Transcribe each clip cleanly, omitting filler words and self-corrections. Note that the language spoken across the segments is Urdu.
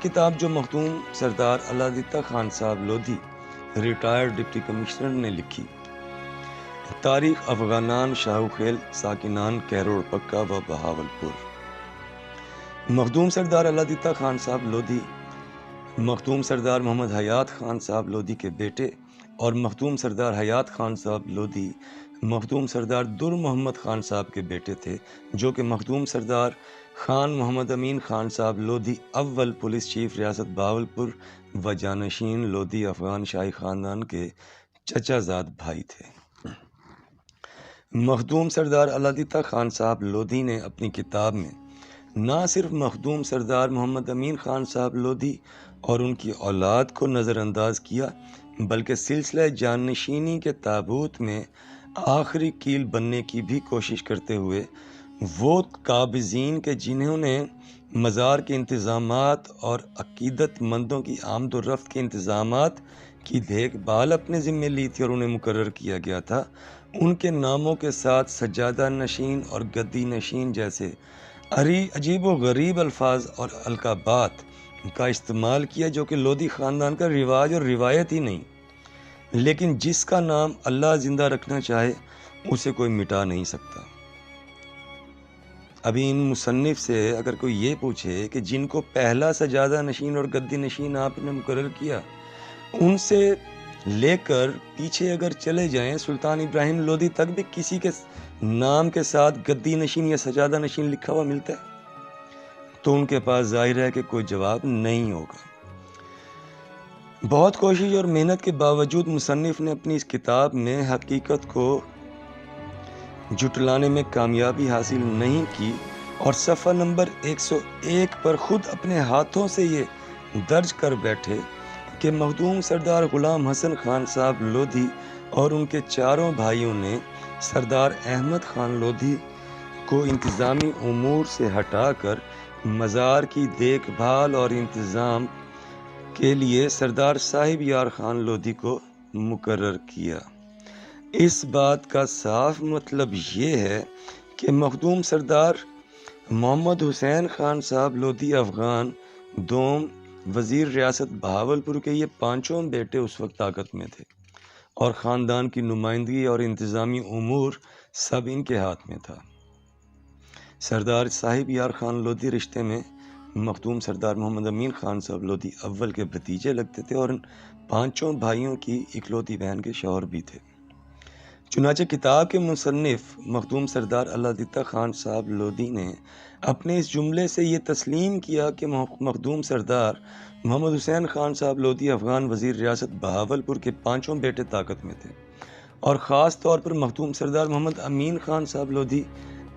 کتاب جو مخدوم سردار اللہ دتہ خان صاحب لودھی ریٹائرڈ ڈپٹی کمشنر نے لکھی، تاریخ افغانان شاہو خیل ساکنان کیروڑ پکا و بہاولپور۔ مخدوم سردار اللہ دتہ خان صاحب لودھی مخدوم سردار محمد حیات خان صاحب لودھی کے بیٹے اور مخدوم سردار حیات خان صاحب لودھی مخدوم سردار در محمد خان صاحب کے بیٹے تھے، جو کہ مخدوم سردار خان محمد امین خان صاحب لودھی اول پولیس چیف ریاست بہاولپور و جانشین لودھی افغان شاہی خاندان کے چچا زاد بھائی تھے۔ مخدوم سردار اللہ دتہ خان صاحب لودھی نے اپنی کتاب میں نہ صرف مخدوم سردار محمد امین خان صاحب لودھی اور ان کی اولاد کو نظر انداز کیا، بلکہ سلسلہ جانشینی کے تابوت میں آخری کیل بننے کی بھی کوشش کرتے ہوئے وہ قابضین کے جنہوں نے مزار کے انتظامات اور عقیدت مندوں کی آمد و رفت کے انتظامات کی دیکھ بھال اپنے ذمے لی تھی اور انہیں مقرر کیا گیا تھا، ان کے ناموں کے ساتھ سجادہ نشین اور گدی نشین جیسے عجیب و غریب الفاظ اور القابات کا استعمال کیا، جو کہ لودھی خاندان کا رواج اور روایت ہی نہیں، لیکن جس کا نام اللہ زندہ رکھنا چاہے اسے کوئی مٹا نہیں سکتا۔ ابھی ان مصنف سے اگر کوئی یہ پوچھے کہ جن کو پہلا سجادہ نشین اور گدی نشین آپ نے مقرر کیا، ان سے لے کر پیچھے اگر چلے جائیں سلطان ابراہیم لودھی تک بھی کسی کے نام کے ساتھ گدی نشین یا سجادہ نشین لکھا ہوا ملتا ہے، تو ان کے پاس ظاہر ہے کہ کوئی جواب نہیں ہوگا۔ بہت کوشش اور محنت کے باوجود مصنف نے اپنی اس کتاب میں حقیقت کو جھٹلانے میں کامیابی حاصل نہیں کی اور صفحہ نمبر 101 پر خود اپنے ہاتھوں سے یہ درج کر بیٹھے کہ مخدوم سردار غلام حسن خان صاحب لودھی اور ان کے چاروں بھائیوں نے سردار احمد خان لودھی کو انتظامی امور سے ہٹا کر مزار کی دیکھ بھال اور انتظام کے لیے سردار صاحب یار خان لودھی کو مقرر کیا۔ اس بات کا صاف مطلب یہ ہے کہ مخدوم سردار محمد حسین خان صاحب لودھی افغان دوم وزیر ریاست بہاولپور کے یہ پانچوں بیٹے اس وقت طاقت میں تھے اور خاندان کی نمائندگی اور انتظامی امور سب ان کے ہاتھ میں تھا۔ سردار صاحب یار خان لودھی رشتے میں مخدوم سردار محمد امین خان صاحب لودھی اول کے بھتیجے لگتے تھے اور ان پانچوں بھائیوں کی اکلوتی بہن کے شوہر بھی تھے۔ چنانچہ کتاب کے مصنف مخدوم سردار اللہ دتہ خان صاحب لودھی نے اپنے اس جملے سے یہ تسلیم کیا کہ مخدوم سردار محمد حسین خان صاحب لودھی افغان وزیر ریاست بہاولپور کے پانچوں بیٹے طاقت میں تھے، اور خاص طور پر مخدوم سردار محمد امین خان صاحب لودھی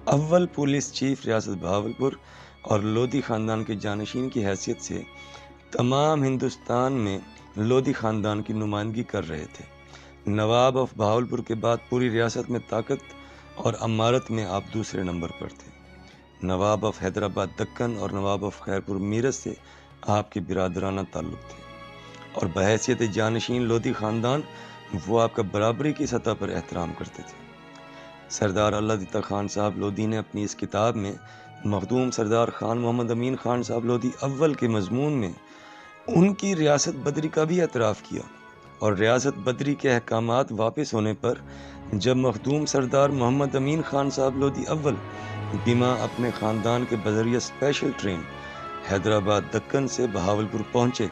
اول پولیس چیف ریاست بہاولپور اور لودھی خاندان کے جانشین کی حیثیت سے تمام ہندوستان میں لودھی خاندان کی نمائندگی کر رہے تھے۔ نواب آف بہاولپور کے بعد پوری ریاست میں طاقت اور امارت میں آپ دوسرے نمبر پر تھے۔ نواب آف حیدرآباد دکن اور نواب آف خیرپور میرٹھ سے آپ کے برادرانہ تعلق تھے، اور بحیثیت جانشین لودھی خاندان وہ آپ کا برابری کی سطح پر احترام کرتے تھے۔ سردار اللہ دتہ خان صاحب لودھی نے اپنی اس کتاب میں مخدوم سردار خان محمد امین خان صاحب لودھی اول کے مضمون میں ان کی ریاست بدری کا بھی اعتراف کیا، اور ریاست بدری کے احکامات واپس ہونے پر جب مخدوم سردار محمد امین خان صاحب لودھی اول بیما اپنے خاندان کے بذریعہ اسپیشل ٹرین حیدرآباد دکن سے بہاولپور پہنچے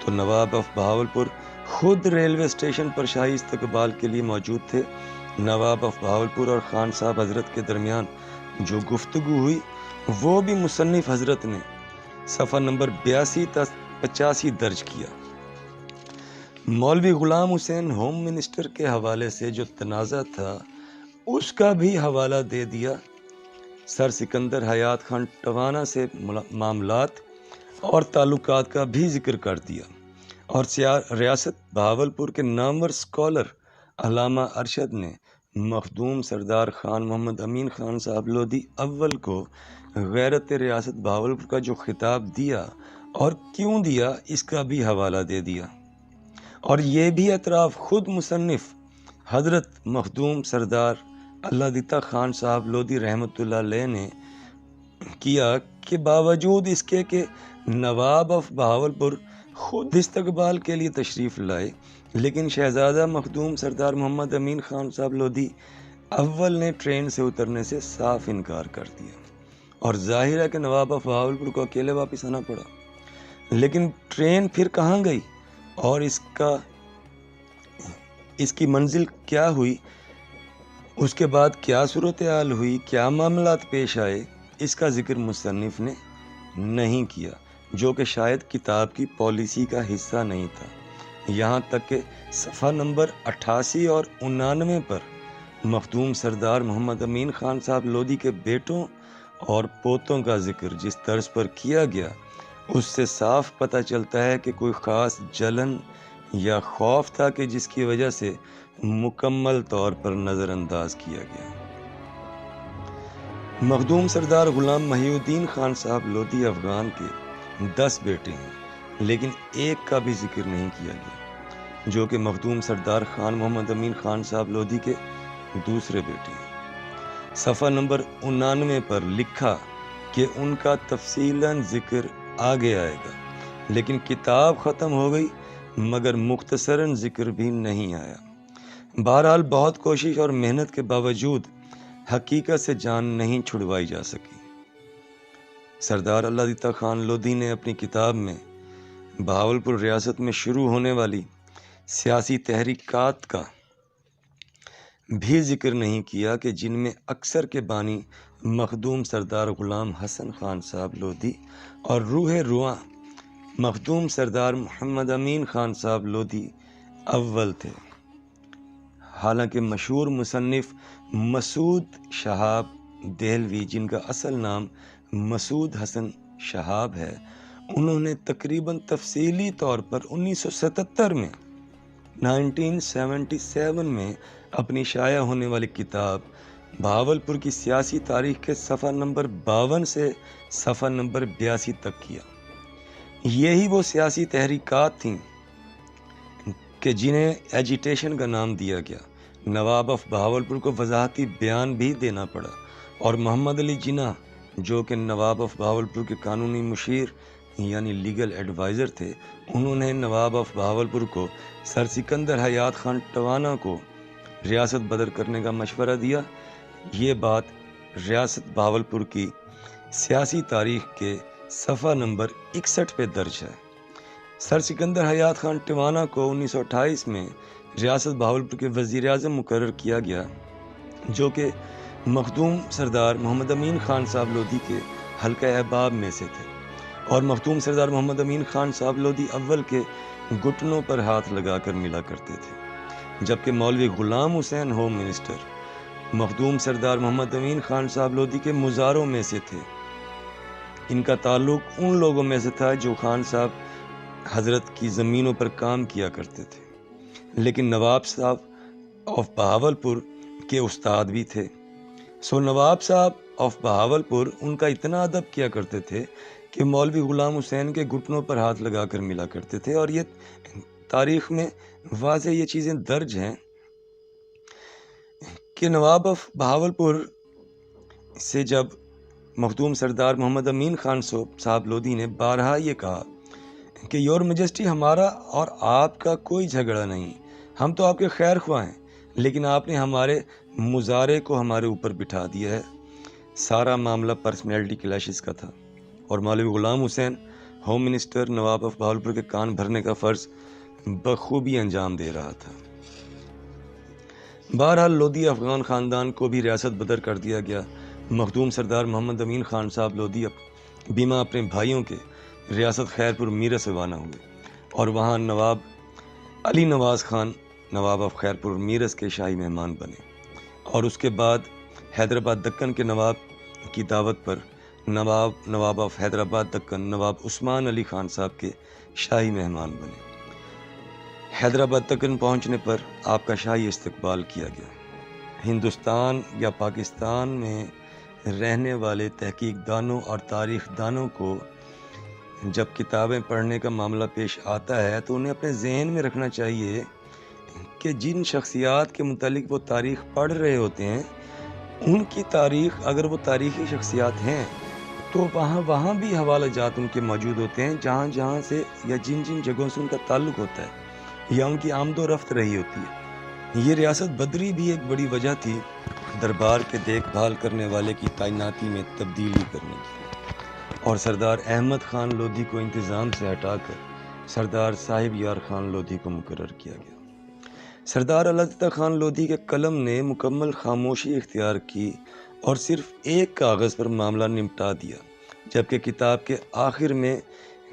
تو نواب آف بہاولپور خود ریلوے اسٹیشن پر شاہی استقبال کے لیے موجود تھے۔ نواب آف بہاولپور اور خان صاحب حضرت کے درمیان جو گفتگو ہوئی وہ بھی مصنف حضرت نے صفحہ نمبر 82 تا 85 درج کیا۔ مولوی غلام حسین ہوم منسٹر کے حوالے سے جو تنازع تھا اس کا بھی حوالہ دے دیا۔ سر سکندر حیات خان ٹوانا سے معاملات اور تعلقات کا بھی ذکر کر دیا، اور ریاست بہاولپور کے نامور اسکالر علامہ ارشد نے مخدوم سردار خان محمد امین خان صاحب لودھی اول کو غیرت ریاست بہاولپور کا جو خطاب دیا اور کیوں دیا اس کا بھی حوالہ دے دیا، اور یہ بھی اعتراف خود مصنف حضرت مخدوم سردار اللہ دتہ خان صاحب لودھی رحمۃ اللہ علیہ نے کیا کہ باوجود اس کے کہ نواب آف بہاولپور خود استقبال کے لیے تشریف لائے، لیکن شہزادہ مخدوم سردار محمد امین خان صاحب لودھی اول نے ٹرین سے اترنے سے صاف انکار کر دیا، اور ظاہر ہے کہ نواب آف بہاولپور کو اکیلے واپس آنا پڑا۔ لیکن ٹرین پھر کہاں گئی اور اس کی منزل کیا ہوئی، اس کے بعد کیا صورتحال ہوئی، کیا معاملات پیش آئے، اس کا ذکر مصنف نے نہیں کیا، جو کہ شاید کتاب کی پالیسی کا حصہ نہیں تھا۔ یہاں تک کہ صفحہ نمبر 88 اور 99 پر مخدوم سردار محمد امین خان صاحب لودھی کے بیٹوں اور پوتوں کا ذکر جس طرز پر کیا گیا، اس سے صاف پتہ چلتا ہے کہ کوئی خاص جلن یا خوف تھا کہ جس کی وجہ سے مکمل طور پر نظر انداز کیا گیا۔ مخدوم سردار غلام محی الدین خان صاحب لودھی افغان کے 10 بیٹے ہیں، لیکن ایک کا بھی ذکر نہیں کیا گیا، جو کہ مخدوم سردار خان محمد امین خان صاحب لودھی کے دوسرے بیٹے ہیں۔ صفحہ نمبر 99 پر لکھا کہ ان کا تفصیلاً ذکر آگے آئے گا، لیکن کتاب ختم ہو گئی مگر مختصراً ذکر بھی نہیں آیا۔ بہرحال بہت کوشش اور محنت کے باوجود حقیقت سے جان نہیں چھڑوائی جا سکی۔ سردار اللہ دیتا خان لودھی نے اپنی کتاب میں بہاولپور ریاست میں شروع ہونے والی سیاسی تحریکات کا بھی ذکر نہیں کیا کہ جن میں اکثر کے بانی مخدوم سردار غلام حسن خان صاحب لودھی اور روح رواں مخدوم سردار محمد امین خان صاحب لودھی اول تھے۔ حالانکہ مشہور مصنف مسعود شہاب دہلوی، جن کا اصل نام مسعود حسن شہاب ہے، انہوں نے تقریباً تفصیلی طور پر 1977 میں اپنی شائع ہونے والی کتاب بہاولپور کی سیاسی تاریخ کے صفحہ نمبر 52 سے صفحہ نمبر 82 تک کیا۔ یہی وہ سیاسی تحریکات تھیں کہ جنہیں ایجیٹیشن کا نام دیا گیا۔ نواب آف بہاولپور کو وضاحتی بیان بھی دینا پڑا، اور محمد علی جناح، جو کہ نواب آف بہاولپور کے قانونی مشیر یعنی لیگل ایڈوائزر تھے، انہوں نے نواب آف بہاولپور کو سر سکندر حیات خان ٹوانا کو ریاست بدر کرنے کا مشورہ دیا۔ یہ بات ریاست بہاولپور کی سیاسی تاریخ کے صفحہ نمبر 61 پہ درج ہے۔ سر سکندر حیات خان ٹوانا کو 1928 میں ریاست بہاولپور کے وزیر اعظم مقرر کیا گیا، جو کہ مخدوم سردار محمد امین خان صاحب لودھی کے حلقہ احباب میں سے تھے، اور مخدوم سردار محمد امین خان صاحب لودھی اول کے گھٹنوں پر ہاتھ لگا کر ملا کرتے تھے، جبکہ مولوی غلام حسین ہوم منسٹر مخدوم سردار محمد امین خان صاحب لودھی کے مزاروں میں سے تھے۔ ان کا تعلق ان لوگوں میں سے تھا جو خان صاحب حضرت کی زمینوں پر کام کیا کرتے تھے، لیکن نواب صاحب آف بہاولپور کے استاد بھی تھے۔ نواب صاحب آف بہاولپور ان کا اتنا ادب کیا کرتے تھے کہ مولوی غلام حسین کے گھٹنوں پر ہاتھ لگا کر ملا کرتے تھے، اور یہ تاریخ میں واضح یہ چیزیں درج ہیں کہ نواب آف بہاولپور سے جب مخدوم سردار محمد امین خان صاحب لودھی نے بارہا یہ کہا کہ یور میجسٹی، ہمارا اور آپ کا کوئی جھگڑا نہیں، ہم تو آپ کے خیر خواہ ہیں، لیکن آپ نے ہمارے مظاہرے کو ہمارے اوپر بٹھا دیا ہے۔ سارا معاملہ پرسنالٹی کلیشز کا تھا، اور Maulvi Ghulam Hussain home minister Nawab of Bahawalpur کے کان بھرنے کا فرض بخوبی انجام دے رہا تھا۔ بہرحال لودھی افغان خاندان کو بھی ریاست بدر کر دیا گیا۔ مخدوم سردار محمد امین خان صاحب لودھی بیما اپنے بھائیوں کے ریاست خیرپور میرس روانہ ہوئے، اور وہاں نواب علی نواز خان نواب آف خیرپور میرس کے شاہی مہمان بنے، اور اس کے بعد حیدرآباد دکن کے نواب کی دعوت پر نواب آف حیدرآباد دکن نواب عثمان علی خان صاحب کے شاہی مہمان بنے۔ حیدرآباد دکن پہنچنے پر آپ کا شاہی استقبال کیا گیا۔ ہندوستان یا پاکستان میں رہنے والے تحقیق دانوں اور تاریخ دانوں کو جب کتابیں پڑھنے کا معاملہ پیش آتا ہے تو انہیں اپنے ذہن میں رکھنا چاہیے کہ جن شخصیات کے متعلق وہ تاریخ پڑھ رہے ہوتے ہیں، ان کی تاریخ اگر وہ تاریخی شخصیات ہیں تو وہاں بھی حوالہ جات ان کے موجود ہوتے ہیں جہاں جہاں سے یا جن جن جگہوں سے ان کا تعلق ہوتا ہے یا ان کی آمد و رفت رہی ہوتی ہے۔ یہ ریاست بدری بھی ایک بڑی وجہ تھی دربار کے دیکھ بھال کرنے والے کی تعیناتی میں تبدیلی کرنے کی، اور سردار احمد خان لودھی کو انتظام سے ہٹا کر سردار صاحب یار خان لودھی کو مقرر کیا گیا۔ سردار علادتہ خان لودھی کے قلم نے مکمل خاموشی اختیار کی اور صرف ایک کاغذ پر معاملہ نمٹا دیا، جبکہ کتاب کے آخر میں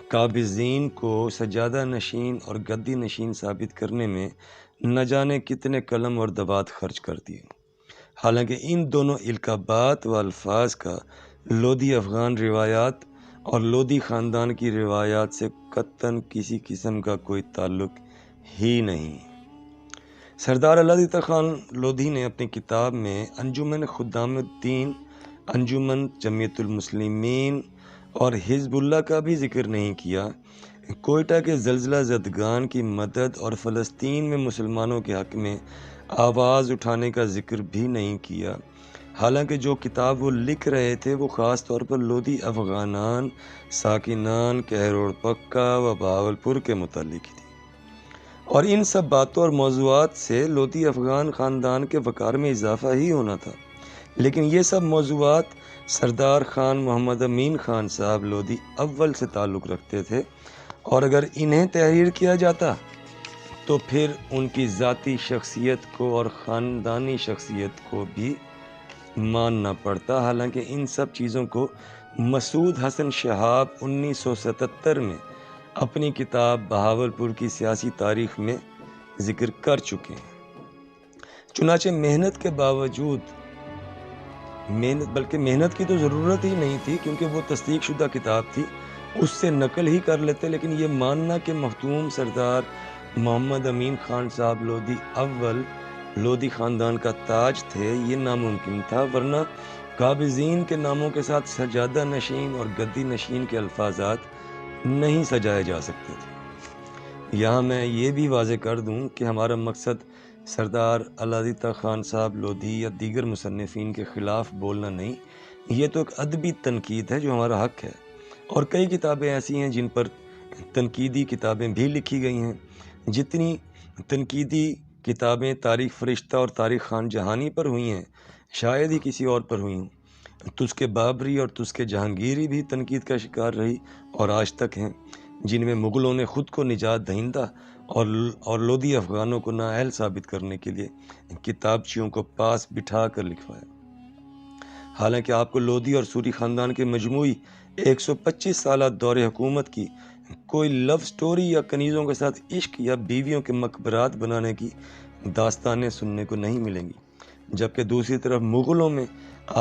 قابضین کو سجادہ نشین اور گدی نشین ثابت کرنے میں نہ جانے کتنے قلم اور دوات خرچ کر دیے۔ حالانکہ ان دونوں القابات و الفاظ کا لودھی افغان روایات اور لودھی خاندان کی روایات سے قطعاً کسی قسم کا کوئی تعلق ہی نہیں۔ سردار علادتہ خان لودھی نے اپنی کتاب میں انجمن خدام الدین، انجمن جمعیت المسلمین اور حزب اللہ کا بھی ذکر نہیں کیا، کوئٹہ کے زلزلہ زدگان کی مدد اور فلسطین میں مسلمانوں کے حق میں آواز اٹھانے کا ذکر بھی نہیں کیا، حالانکہ جو کتاب وہ لکھ رہے تھے وہ خاص طور پر لودھی افغانان، ساکنان کہروڑ پکا و بہاولپور کے متعلق تھی، اور ان سب باتوں اور موضوعات سے لودھی افغان خاندان کے وقار میں اضافہ ہی ہونا تھا، لیکن یہ سب موضوعات سردار خان محمد امین خان صاحب لودھی اول سے تعلق رکھتے تھے، اور اگر انہیں تحریر کیا جاتا تو پھر ان کی ذاتی شخصیت کو اور خاندانی شخصیت کو بھی ماننا پڑتا۔ حالانکہ ان سب چیزوں کو مسعود حسن شہاب 1977 میں اپنی کتاب بہاولپور کی سیاسی تاریخ میں ذکر کر چکے ہیں۔ چنانچہ محنت کے باوجود بلکہ محنت کی تو ضرورت ہی نہیں تھی، کیونکہ وہ تصدیق شدہ کتاب تھی، اس سے نقل ہی کر لیتے، لیکن یہ ماننا کہ مخدوم سردار محمد امین خان صاحب لودھی اول لودھی خاندان کا تاج تھے یہ ناممکن تھا، ورنہ قابضین کے ناموں کے ساتھ سجادہ نشین اور گدی نشین کے الفاظات نہیں سجائے جا سکتے تھے۔ یہاں میں یہ بھی واضح کر دوں کہ ہمارا مقصد سردار علادتہ خان صاحب لودھی یا دیگر مصنفین کے خلاف بولنا نہیں، یہ تو ایک ادبی تنقید ہے جو ہمارا حق ہے، اور کئی کتابیں ایسی ہیں جن پر تنقیدی کتابیں بھی لکھی گئی ہیں۔ جتنی تنقیدی کتابیں تاریخ فرشتہ اور تاریخ خان جہانی پر ہوئی ہیں شاید ہی کسی اور پر ہوئی ہوں۔ تسک بابری اور تسک جہانگیری بھی تنقید کا شکار رہی اور آج تک ہیں، جن میں مغلوں نے خود کو نجات دہندہ اور لودھی افغانوں کو نااہل ثابت کرنے کے لیے کتابچیوں کو پاس بٹھا کر لکھوایا۔ حالانکہ آپ کو لودھی اور سوری خاندان کے مجموعی 125 سالہ دور حکومت کی کوئی لو سٹوری یا کنیزوں کے ساتھ عشق یا بیویوں کے مقبرات بنانے کی داستانیں سننے کو نہیں ملیں گی، جبکہ دوسری طرف مغلوں میں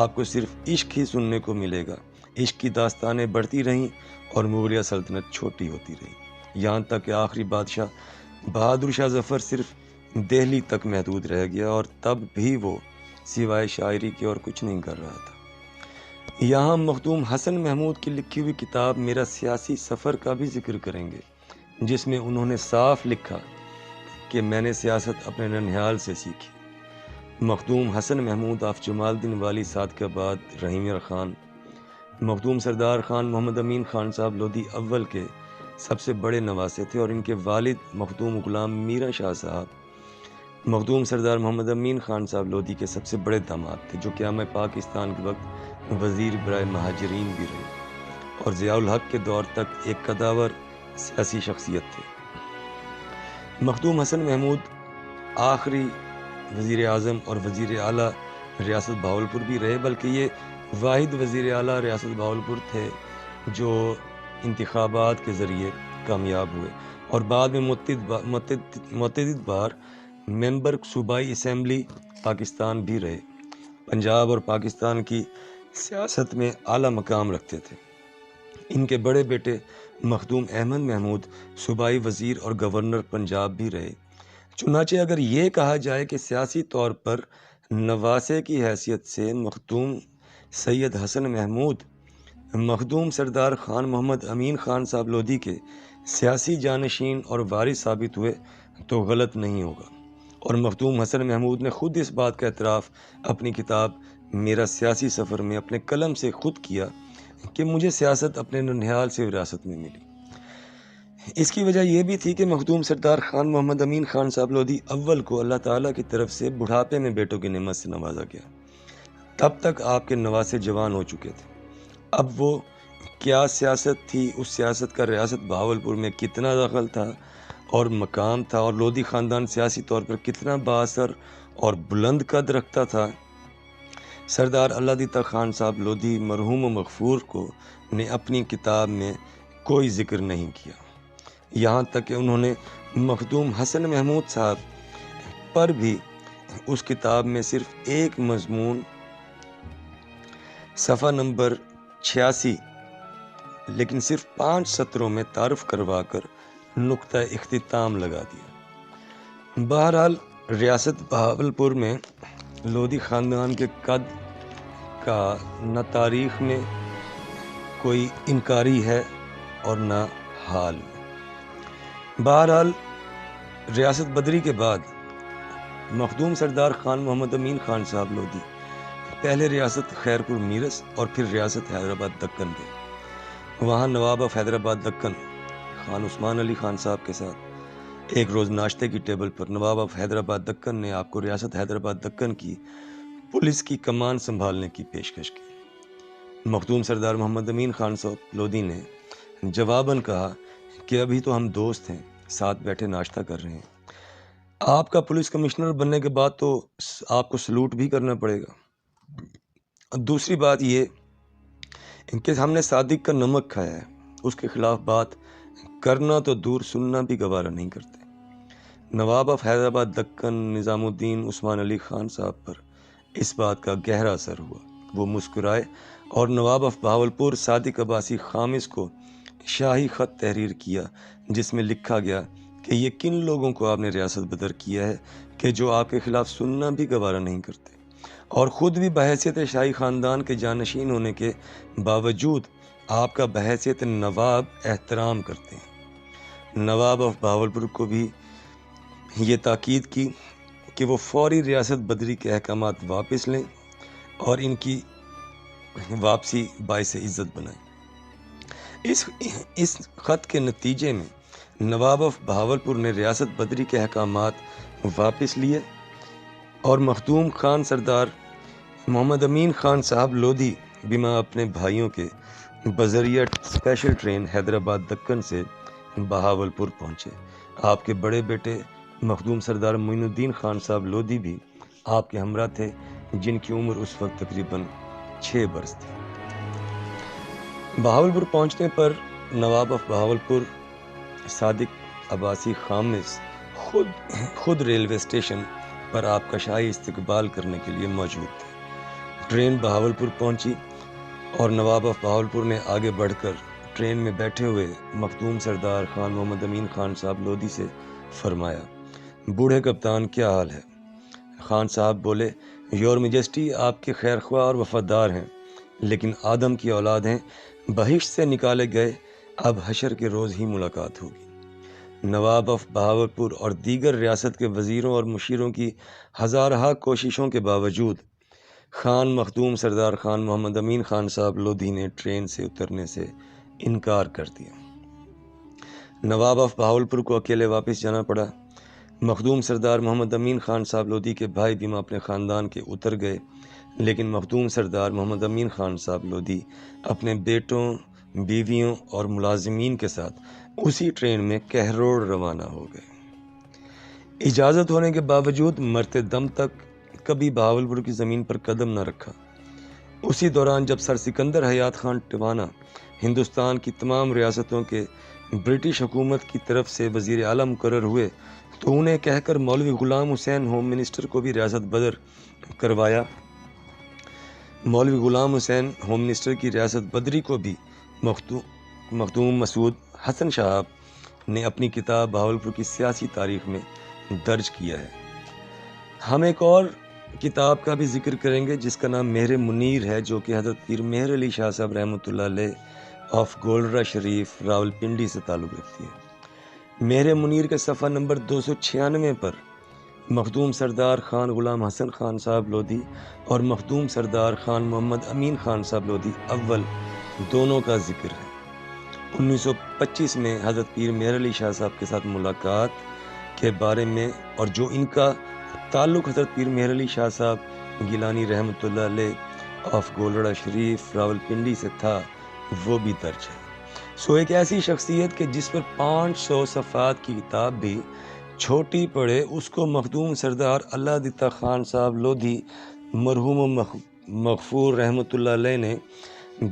آپ کو صرف عشق ہی سننے کو ملے گا۔ عشق کی داستانیں بڑھتی رہیں اور مغلیہ سلطنت چھوٹی ہوتی رہی، یہاں تک کہ آخری بادشاہ بہادر شاہ ظفر صرف دہلی تک محدود رہ گیا، اور تب بھی وہ سوائے شاعری کے اور کچھ نہیں کر رہا تھا۔ یہاں مخدوم حسن محمود کی لکھی ہوئی کتاب میرا سیاسی سفر کا بھی ذکر کریں گے، جس میں انہوں نے صاف لکھا کہ میں نے سیاست اپنے ننھیال سے سیکھی۔ مخدوم حسن محمود آف جمال الدین والی صادق آباد رحیم یار خان مخدوم سردار خان محمد امین خان صاحب لودھی اول کے سب سے بڑے نواسے تھے، اور ان کے والد مخدوم غلام میرا شاہ صاحب مخدوم سردار محمد امین خان صاحب لودھی کے سب سے بڑے داماد تھے، جو قیام پاکستان کے وقت وزیر برائے مہاجرین بھی رہے اور ضیاء الحق کے دور تک ایک قداور سیاسی شخصیت تھے۔ مخدوم حسن محمود آخری وزیر اعظم اور وزیر اعلیٰ ریاست بہاولپور بھی رہے، بلکہ یہ واحد وزیر اعلیٰ ریاست بہاولپور تھے جو انتخابات کے ذریعے کامیاب ہوئے، اور بعد میں متعدد بار ممبر صوبائی اسمبلی پاکستان بھی رہے۔ پنجاب اور پاکستان کی سیاست میں اعلیٰ مقام رکھتے تھے۔ ان کے بڑے بیٹے مخدوم احمد محمود صوبائی وزیر اور گورنر پنجاب بھی رہے۔ چنانچہ اگر یہ کہا جائے کہ سیاسی طور پر نواسے کی حیثیت سے مخدوم سید حسن محمود مخدوم سردار خان محمد امین خان صاحب لودھی کے سیاسی جانشین اور وارث ثابت ہوئے تو غلط نہیں ہوگا، اور مخدوم حسن محمود نے خود اس بات کا اعتراف اپنی کتاب میرا سیاسی سفر میں اپنے قلم سے خود کیا کہ مجھے سیاست اپنے ننھیال سے وراثت میں ملی۔ اس کی وجہ یہ بھی تھی کہ مخدوم سردار خان محمد امین خان صاحب لودھی اول کو اللہ تعالیٰ کی طرف سے بڑھاپے میں بیٹوں کی نعمت سے نوازا گیا۔ تب تک آپ کے نواسے جوان ہو چکے تھے۔ اب وہ کیا سیاست تھی، اس سیاست کا ریاست بہاولپور میں کتنا دخل تھا اور مقام تھا، اور لودھی خاندان سیاسی طور پر کتنا بااثر اور بلند قد رکھتا تھا، سردار اللہ دیتا خان صاحب لودھی مرحوم و مغفور کو نے اپنی کتاب میں کوئی ذکر نہیں کیا۔ یہاں تک کہ انہوں نے مخدوم حسن محمود صاحب پر بھی اس کتاب میں صرف ایک مضمون صفحہ نمبر 86 لیکن صرف 5 سطروں میں تعارف کروا کر نقطہ اختتام لگا دیا۔ بہرحال ریاست بہاولپور میں لودھی خاندان کے قد کا نہ تاریخ میں کوئی انکاری ہے اور نہ حال میں۔ بہرحال ریاست بدری کے بعد مخدوم سردار خان محمد امین خان صاحب لودھی پہلے ریاست خیرپور میرس اور پھر ریاست حیدرآباد دکن گئے۔ وہاں نواب آف حیدرآباد دکن خان عثمان علی خان صاحب کے ساتھ ایک روز ناشتے کی table per Nawab of Hyderabad Deccan نے آپ کو ریاست حیدرآباد دکن کی پولیس کی کمان سنبھالنے کی پیشکش کی۔ مخدوم سردار محمد امین خان صاحب لودھی نے جواباً کہا کہ ابھی تو ہم دوست ہیں، ساتھ بیٹھے ناشتہ کر رہے ہیں، آپ کا پولیس کمشنر بننے کے بعد تو آپ کو سلوٹ بھی کرنا پڑے گا۔ دوسری بات یہ کہ ہم نے صادق کا نمک کھایا ہے، اس کے خلاف بات کرنا تو دور، سننا بھی گوارا نہیں کرتے۔ نواب آف حیدرآباد دکن نظام الدین عثمان علی خان صاحب پر اس بات کا گہرا اثر ہوا۔ وہ مسکرائے اور نواب آف بہاولپور صادق عباسی خامس کو شاہی خط تحریر کیا، جس میں لکھا گیا کہ یہ کن لوگوں کو آپ نے ریاست بدر کیا ہے کہ جو آپ کے خلاف سننا بھی گوارا نہیں کرتے، اور خود بھی بحیثیت شاہی خاندان کے جانشین ہونے کے باوجود آپ کا بحیثیت نواب احترام کرتے ہیں۔ نواب آف بہاولپور کو بھی یہ تاکید کی کہ وہ فوری ریاست بدری کے احکامات واپس لیں اور ان کی واپسی باعث عزت بنائیں۔ اس خط کے نتیجے میں نواب آف بہاولپور نے ریاست بدری کے احکامات واپس لیے اور مخدوم خان سردار محمد امین خان صاحب لودھی بما اپنے بھائیوں کے بذریعہ اسپیشل ٹرین حیدرآباد دکن سے بہاولپور پہنچے۔ آپ کے بڑے بیٹے مخدوم سردار معین الدین خان صاحب لودھی بھی آپ کے ہمراہ تھے، جن کی عمر اس وقت تقریباً 6 برس تھی۔ بہاولپور پہنچنے پر نواب آف بہاولپور صادق عباسی خامس خود ریلوے اسٹیشن پر آپ کا شاہی استقبال کرنے کے لیے موجود تھے۔ ٹرین بہاولپور پہنچی اور نواب آف بہاولپور نے آگے بڑھ کر ٹرین میں بیٹھے ہوئے مخدوم سردار خان محمد امین خان صاحب لودھی سے فرمایا، بوڑھے کپتان کیا حال ہے؟ خان صاحب بولے، یور میجسٹی آپ کے خیر خواہ اور وفادار ہیں، لیکن آدم کی اولاد ہیں، بہشت سے نکالے گئے، اب حشر کے روز ہی ملاقات ہوگی۔ نواب آف بہاولپور اور دیگر ریاست کے وزیروں اور مشیروں کی ہزارہا کوششوں کے باوجود خان مخدوم سردار خان محمد امین خان صاحب لودھی نے ٹرین سے اترنے سے انکار کر دیا۔ نواب آف بہاولپور کو اکیلے واپس جانا پڑا۔ مخدوم سردار محمد امین خان صاحب لودھی کے بھائی بھیما اپنے خاندان کے اتر گئے، لیکن مخدوم سردار محمد امین خان صاحب لودھی اپنے بیٹوں، بیویوں اور ملازمین کے ساتھ اسی ٹرین میں کہروڑ روانہ ہو گئے۔ اجازت ہونے کے باوجود مرتے دم تک کبھی بہاولپور کی زمین پر قدم نہ رکھا۔ اسی دوران جب سر سکندر حیات خان ٹوانہ ہندوستان کی تمام ریاستوں کے برٹش حکومت کی طرف سے وزیر اعلیٰ مقرر ہوئے تو انہیں کہہ کر مولوی غلام حسین ہوم منسٹر کو بھی ریاست بدر کروایا۔ مولوی غلام حسین ہوم منسٹر کی ریاست بدری کو بھی مخدوم مسعود حسن صاحب نے اپنی کتاب بہاولپور کی سیاسی تاریخ میں درج کیا ہے۔ ہم ایک اور کتاب کا بھی ذکر کریں گے جس کا نام مہر منیر ہے، جو کہ حضرت پیر مہر علی شاہ صاحب رحمۃ اللہ علیہ آف گولڈرا شریف راولپنڈی سے تعلق رکھتی ہے۔ مہر منیر کے صفحہ نمبر 296 پر مخدوم سردار خان غلام حسن خان صاحب لودھی اور مخدوم سردار خان محمد امین خان صاحب لودھی اول دونوں کا ذکر ہے۔ 1925 میں حضرت پیر مہر علی شاہ صاحب کے ساتھ ملاقات کے بارے میں اور جو ان کا تعلق حضرت پیر مہر علی شاہ صاحب گیلانی رحمۃ اللہ علیہ آف گولڑا شریف راولپنڈی سے تھا وہ بھی درج ہے۔ سو ایک ایسی شخصیت کہ جس پر 500 صفحات کی کتاب بھی چھوٹی پڑے اس کو مخدوم سردار اللہ دتا خان صاحب لودھی مرحوم و مغفور رحمۃ اللہ علیہ نے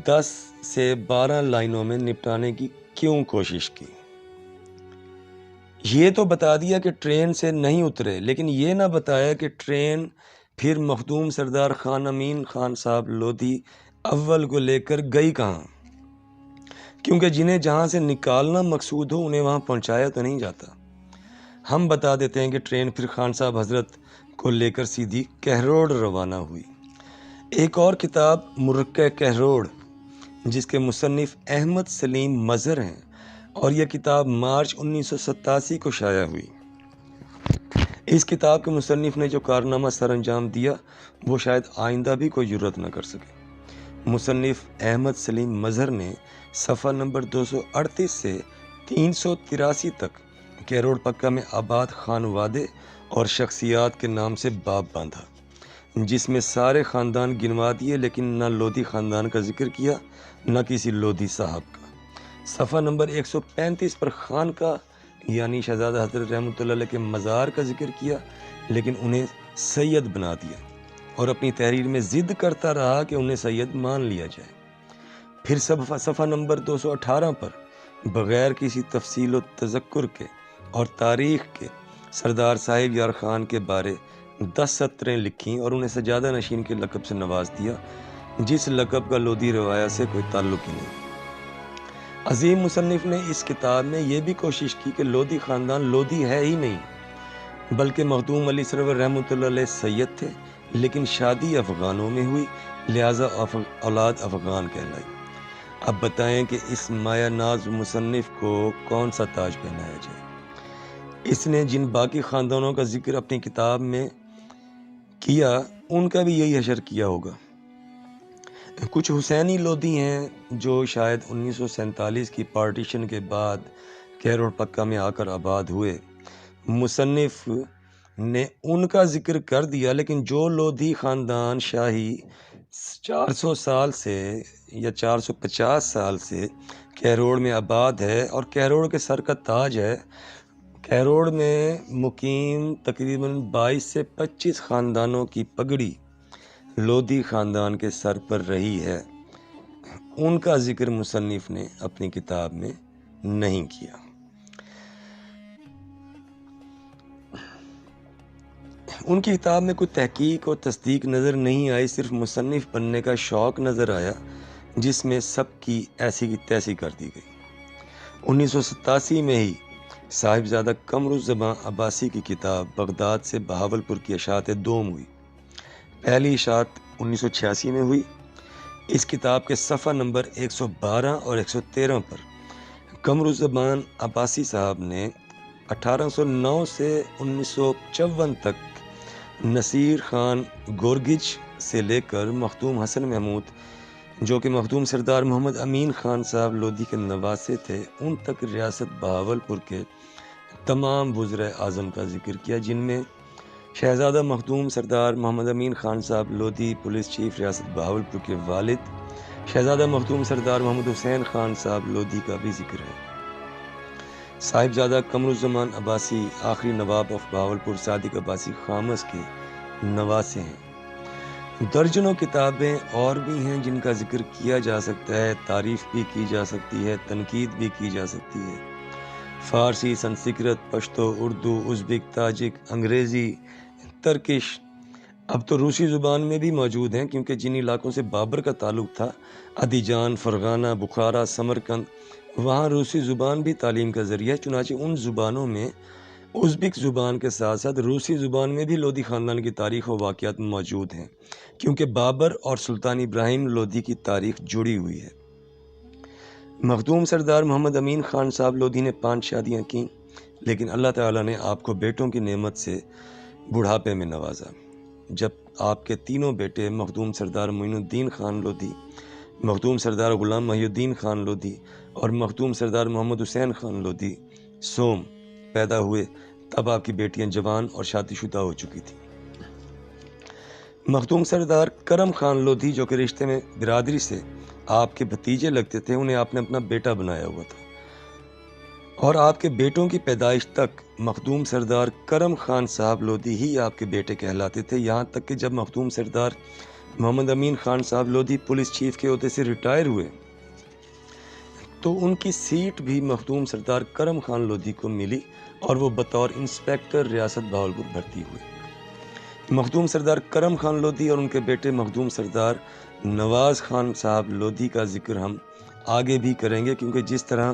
10 سے 12 لائنوں میں نپٹانے کی کیوں کوشش کی؟ یہ تو بتا دیا کہ ٹرین سے نہیں اترے، لیکن یہ نہ بتایا کہ ٹرین پھر مخدوم سردار خان امین خان صاحب لودھی اول کو لے کر گئی کہاں؟ کیونکہ جنہیں جہاں سے نکالنا مقصود ہو انہیں وہاں پہنچایا تو نہیں جاتا۔ ہم بتا دیتے ہیں کہ ٹرین پھر خان صاحب حضرت کو لے کر سیدھی کہروڑ روانہ ہوئی۔ ایک اور کتاب مرکہ کہروڑ جس کے مصنف احمد سلیم مظہر ہیں اور یہ کتاب مارچ 1987 کو شائع ہوئی۔ اس کتاب کے مصنف نے جو کارنامہ سر انجام دیا وہ شاید آئندہ بھی کوئی جرت نہ کر سکے۔ مصنف احمد سلیم مظہر نے صفحہ نمبر 238 سے 383 تک کیروڑ پکا میں آباد خانوادے اور شخصیات کے نام سے باب باندھا، جس میں سارے خاندان گنوا دیے لیکن نہ لودھی خاندان کا ذکر کیا نہ کسی لودھی صاحب کا۔ صفحہ نمبر 135 پر خان کا یعنی شہزادہ حضرت رحمۃ اللہ علیہ کے مزار کا ذکر کیا لیکن انہیں سید بنا دیا اور اپنی تحریر میں ضد کرتا رہا کہ انہیں سید مان لیا جائے۔ پھر صفحہ نمبر 218 پر بغیر کسی تفصیل و تذکر کے اور تاریخ کے سردار صاحب یار خان کے بارے 10 سطریں لکھیں اور انہیں سجادہ نشین کے لقب سے نواز دیا، جس لقب کا لودھی روایت سے کوئی تعلق ہی نہیں۔ عظیم مصنف نے اس کتاب میں یہ بھی کوشش کی کہ لودھی خاندان لودھی ہے ہی نہیں بلکہ مخدوم علی سرور رحمۃ اللہ علیہ سید تھے، لیکن شادی افغانوں میں ہوئی لہٰذا اولاد افغان کہلائی۔ اب بتائیں کہ اس مایہ ناز مصنف کو کون سا تاج پہنایا جائے؟ اس نے جن باقی خاندانوں کا ذکر اپنی کتاب میں کیا ان کا بھی یہی حشر کیا ہوگا۔ کچھ حسینی لودھی ہیں جو شاید 1947 کی پارٹیشن کے بعد کیروڑ پکا میں آ کر آباد ہوئے۔ مصنف نے ان کا ذکر کر دیا، لیکن جو لودھی خاندان شاہی 400 سال سے یا 450 سال سے کیروڑ میں آباد ہے اور کیروڑ کے سر کا تاج ہے، کیروڑ میں مقیم تقریباً 22 سے 25 خاندانوں کی پگڑی لودھی خاندان کے سر پر رہی ہے، ان کا ذکر مصنف نے اپنی کتاب میں نہیں کیا۔ ان کی کتاب میں کوئی تحقیق اور تصدیق نظر نہیں آئی، صرف مصنف بننے کا شوق نظر آیا جس میں سب کی ایسی کی تیسی کر دی گئی۔ 1987 میں ہی صاحبزادہ قمرالزمان عباسی کی کتاب بغداد سے بہاولپور کی اشاعت دوم ہوئی۔ پہلی اشاعت 1986 میں ہوئی۔ اس کتاب کے صفحہ نمبر 112 اور 113 پر قمرالزمان عباسی صاحب نے 1809 سے 1954 تک نصیر خان گورگج سے لے کر مخدوم حسن محمود جو کہ مخدوم سردار محمد امین خان صاحب لودھی کے نواسے تھے ان تک ریاست بہاولپور کے تمام وزرائے اعظم کا ذکر کیا، جن میں شہزادہ مخدوم سردار محمد امین خان صاحب لودھی پولیس چیف ریاست بہاولپور کے والد شہزادہ مخدوم سردار محمد حسین خان صاحب لودھی کا بھی ذکر ہے۔ صاحبزادہ قمرالزمان عباسی آخری نواب آف بہاولپور صادق عباسی خامس کے نواسے ہیں۔ درجنوں کتابیں اور بھی ہیں جن کا ذکر کیا جا سکتا ہے، تعریف بھی کی جا سکتی ہے، تنقید بھی کی جا سکتی ہے۔ فارسی، سنسکرت، پشتو، اردو، ازبک، تاجک، انگریزی، ترکش، اب تو روسی زبان میں بھی موجود ہیں کیونکہ جن علاقوں سے بابر کا تعلق تھا، ادیجان، فرغانہ، بخارا، سمرقند، وہاں روسی زبان بھی تعلیم کا ذریعہ ہے، چنانچہ ان زبانوں میں ازبک زبان کے ساتھ ساتھ روسی زبان میں بھی لودھی خاندان کی تاریخ و واقعات موجود ہیں کیونکہ بابر اور سلطان ابراہیم لودھی کی تاریخ جڑی ہوئی ہے۔ مخدوم سردار محمد امین خان صاحب لودھی نے 5 شادیاں کیں، لیکن اللہ تعالیٰ نے آپ کو بیٹوں کی نعمت سے بڑھاپے میں نوازا۔ جب آپ کے تینوں بیٹے مخدوم سردار معین الدین خان لودھی، مخدوم سردار غلام محی الدین خان لودھی اور مخدوم سردار محمد حسین خان لودھی سوم پیدا ہوئے تب آپ کی بیٹیاں جوان اور شادی شدہ ہو چکی تھیں۔ مخدوم سردار کرم خان لودھی جو کہ رشتے میں برادری سے آپ کے بھتیجے لگتے تھے، انہیں آپ نے اپنا بیٹا بنایا ہوا تھا، اور آپ کے بیٹوں کی پیدائش تک مخدوم سردار کرم خان صاحب لودھی ہی آپ کے بیٹے کہلاتے تھے، یہاں تک کہ جب مخدوم سردار محمد امین خان صاحب لودھی پولیس چیف کے عہدے سے ریٹائر ہوئے تو ان کی سیٹ بھی مخدوم سردار کرم خان لودھی کو ملی اور وہ بطور انسپیکٹر ریاست بہاولپور بھرتی ہوئے۔ مخدوم سردار کرم خان لودھی اور ان کے بیٹے مخدوم سردار نواز خان صاحب لودھی کا ذکر ہم آگے بھی کریں گے، کیونکہ جس طرح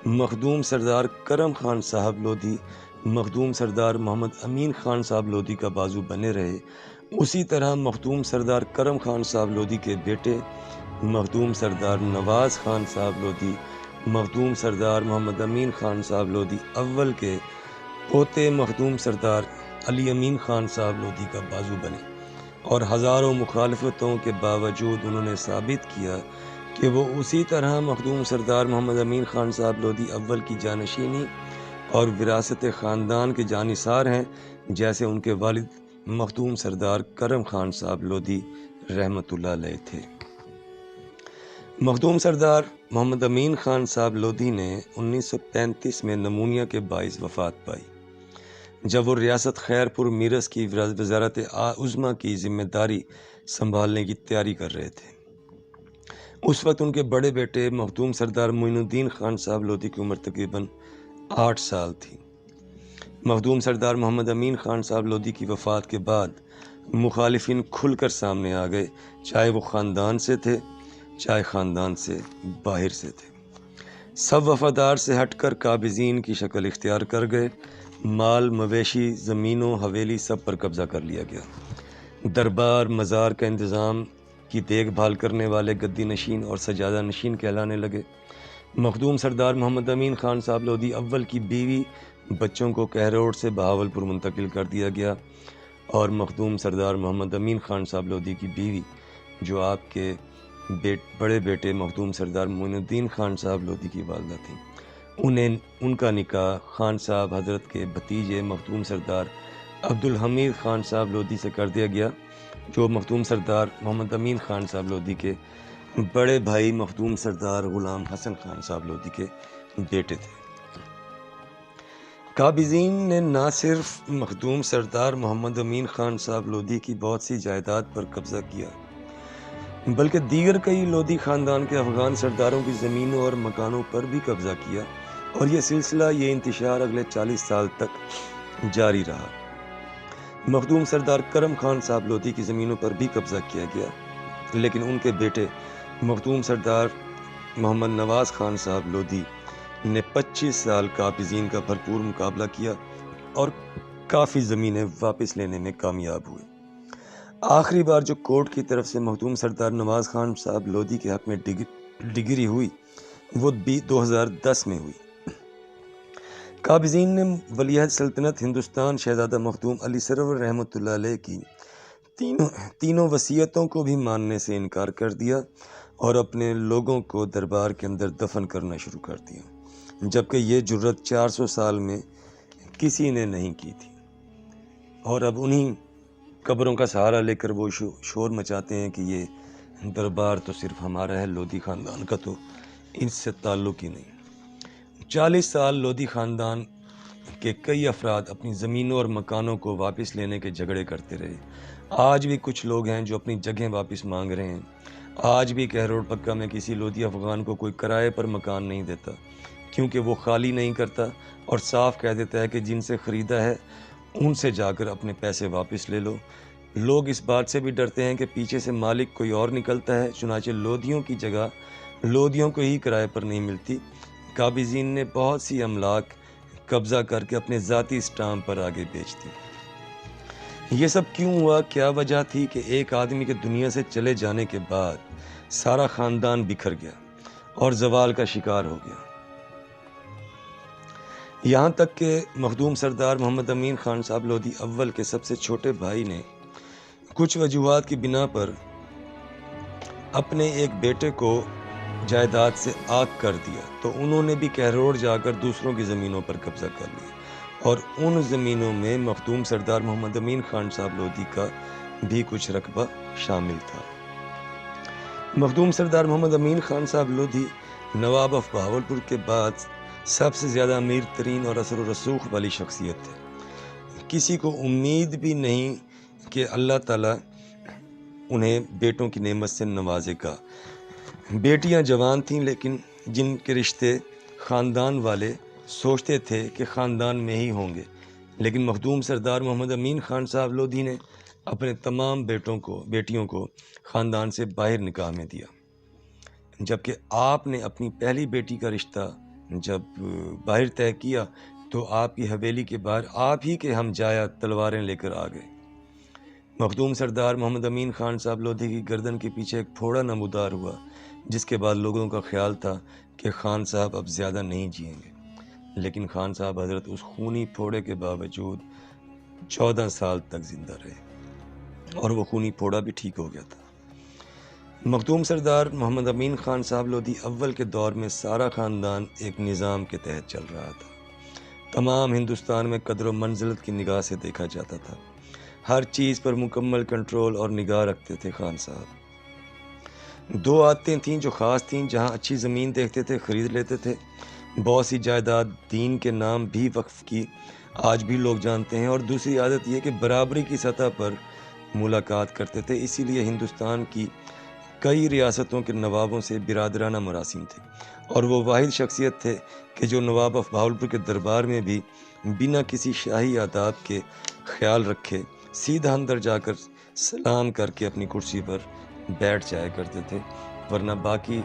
مخدوم سردار کرم خان صاحب لودھی مخدوم سردار محمد امین خان صاحب لودھی کا بازو بنے رہے، اسی طرح مخدوم سردار کرم خان صاحب لودھی کے بیٹے مخدوم سردار نواز خان صاحب لودھی مخدوم سردار محمد امین خان صاحب لودھی اول کے پوتے مخدوم سردار علی امین خان صاحب لودھی کا بازو بنے، اور ہزاروں مخالفتوں کے باوجود انہوں نے ثابت کیا کہ وہ اسی طرح مخدوم سردار محمد امین خان صاحب لودھی اول کی جانشینی اور وراثت خاندان کے جانثار ہیں جیسے ان کے والد مخدوم سردار کرم خان صاحب لودھی رحمۃ اللہ علیہ تھے۔ مخدوم سردار محمد امین خان صاحب لودھی نے 1935 میں نمونیا کے باعث وفات پائی جب وہ ریاست خیر پور میرس کی وزارت عظمیٰ کی ذمہ داری سنبھالنے کی تیاری کر رہے تھے۔ اس وقت ان کے بڑے بیٹے مخدوم سردار معین الدین خان صاحب لودھی کی عمر تقریباً 8 سال تھی۔ مخدوم سردار محمد امین خان صاحب لودھی کی وفات کے بعد مخالفین کھل کر سامنے آ گئے، چاہے وہ خاندان سے تھے چاہے خاندان سے باہر سے تھے۔ سب وفادار سے ہٹ کر قابضین کی شکل اختیار کر گئے، مال مویشی زمینوں حویلی سب پر قبضہ کر لیا گیا۔ دربار مزار کا انتظام کی دیکھ بھال کرنے والے گدی نشین اور سجادہ نشین کہلانے لگے۔ مخدوم سردار محمد امین خان صاحب لودھی اول کی بیوی بچوں کو کہروڑ سے بہاولپور منتقل کر دیا گیا، اور مخدوم سردار محمد امین خان صاحب لودھی کی بیوی جو آپ کے بڑے بیٹے مخدوم سردار معین الدین خان صاحب لودھی کی والدہ تھیں، ان کا نکاح خان صاحب حضرت کے بھتیجے مخدوم سردار عبدالحمید خان صاحب لودھی سے کر دیا گیا، جو مخدوم سردار محمد امین خان صاحب لودھی کے بڑے بھائی مخدوم سردار غلام حسن خان صاحب لودھی کے بیٹے تھے۔ قابضین نے نہ صرف مخدوم سردار محمد امین خان صاحب لودھی کی بہت سی جائیداد پر قبضہ کیا، بلکہ دیگر کئی لودھی خاندان کے افغان سرداروں کی زمینوں اور مکانوں پر بھی قبضہ کیا، اور یہ انتشار اگلے 40 سال تک جاری رہا۔ مخدوم سردار کرم خان صاحب لودھی کی زمینوں پر بھی قبضہ کیا گیا، لیکن ان کے بیٹے مخدوم سردار محمد نواز خان صاحب لودھی نے 25 سال قابضین کا بھرپور مقابلہ کیا اور کافی زمینیں واپس لینے میں کامیاب ہوئے۔ آخری بار جو کورٹ کی طرف سے مخدوم سردار نواز خان صاحب لودھی کے حق میں ڈگری ہوئی وہ 2010 میں ہوئی۔ قابضین نے ولیعہد سلطنت ہندوستان شہزادہ مخدوم علی سرور رحمۃ اللہ علیہ کی تینوں وصیتوں کو بھی ماننے سے انکار کر دیا اور اپنے لوگوں کو دربار کے اندر دفن کرنا شروع کر دیا، جبکہ یہ جرت 400 سال میں کسی نے نہیں کی تھی، اور اب انہی قبروں کا سہارا لے کر وہ شور مچاتے ہیں کہ یہ دربار تو صرف ہمارا ہے، لودھی خاندان کا تو ان سے تعلق ہی نہیں۔ 40 سال لودھی خاندان کے کئی افراد اپنی زمینوں اور مکانوں کو واپس لینے کے جھگڑے کرتے رہے۔ آج بھی کچھ لوگ ہیں جو اپنی جگہیں واپس مانگ رہے ہیں۔ آج بھی کہروڑ پکا میں کسی لودھی افغان کو کوئی کرائے پر مکان نہیں دیتا، کیونکہ وہ خالی نہیں کرتا اور صاف کہہ دیتا ہے کہ جن سے خریدا ہے ان سے جا کر اپنے پیسے واپس لے لو۔ لوگ اس بات سے بھی ڈرتے ہیں کہ پیچھے سے مالک کوئی اور نکلتا ہے، چنانچہ لودھیوں کی جگہ لودھیوں کو ہی کرائے پر نہیں ملتی۔ قابضین نے بہت سی املاک قبضہ کر کے اپنے ذاتی اسٹامپ پر آگے بیچ دی۔ یہ سب کیوں ہوا؟ کیا وجہ تھی کہ ایک آدمی کے دنیا سے چلے جانے کے بعد سارا خاندان بکھر گیا اور زوال کا شکار ہو گیا؟ یہاں تک کہ مخدوم سردار محمد امین خان صاحب لودھی اول کے سب سے چھوٹے بھائی نے کچھ وجوہات کی بنا پر اپنے ایک بیٹے کو جائیداد سے آگ کر دیا تو انہوں نے بھی کہروڑ جا کر دوسروں کی زمینوں پر قبضہ کر لیا، اور ان زمینوں میں مخدوم سردار محمد امین خان صاحب لودھی کا بھی کچھ رقبہ شامل تھا۔ مخدوم سردار محمد امین خان صاحب لودھی نواب آف بہاولپور کے بعد سب سے زیادہ امیر ترین اور اثر و رسوخ والی شخصیت تھے۔ کسی کو امید بھی نہیں کہ اللہ تعالیٰ انہیں بیٹوں کی نعمت سے نوازے گا۔ بیٹیاں جوان تھیں لیکن جن کے رشتے خاندان والے سوچتے تھے کہ خاندان میں ہی ہوں گے، لیکن مخدوم سردار محمد امین خان صاحب لودھی نے اپنے تمام بیٹیوں کو خاندان سے باہر نکاح میں دیا، جبکہ آپ نے اپنی پہلی بیٹی کا رشتہ جب باہر طے کیا تو آپ کی حویلی کے باہر آپ ہی کے ہم جایا تلواریں لے کر آ گئے۔ مخدوم سردار محمد امین خان صاحب لودھی کی گردن کے پیچھے ایک پھوڑا نمودار ہوا، جس کے بعد لوگوں کا خیال تھا کہ خان صاحب اب زیادہ نہیں جئیں گے، لیکن خان صاحب حضرت اس خونی پھوڑے کے باوجود 14 سال تک زندہ رہے، اور وہ خونی پھوڑا بھی ٹھیک ہو گیا تھا۔ مخدوم سردار محمد امین خان صاحب لودھی اول کے دور میں سارا خاندان ایک نظام کے تحت چل رہا تھا۔ تمام ہندوستان میں قدر و منزلت کی نگاہ سے دیکھا جاتا تھا، ہر چیز پر مکمل کنٹرول اور نگاہ رکھتے تھے خان صاحب۔ 2 عادتیں تھیں جو خاص تھیں، جہاں اچھی زمین دیکھتے تھے خرید لیتے تھے، بہت سی جائیداد دین کے نام بھی وقف کی آج بھی لوگ جانتے ہیں، اور دوسری عادت یہ کہ برابری کی سطح پر ملاقات کرتے تھے۔ اسی لیے ہندوستان کی کئی ریاستوں کے نوابوں سے برادرانہ مراسم تھے، اور وہ واحد شخصیت تھے کہ جو نواب آف بہاولپور کے دربار میں بھی بنا کسی شاہی آداب کے خیال رکھے سیدھا اندر جا کر سلام کر کے اپنی کرسی پر بیٹھ جایا کرتے تھے، ورنہ باقی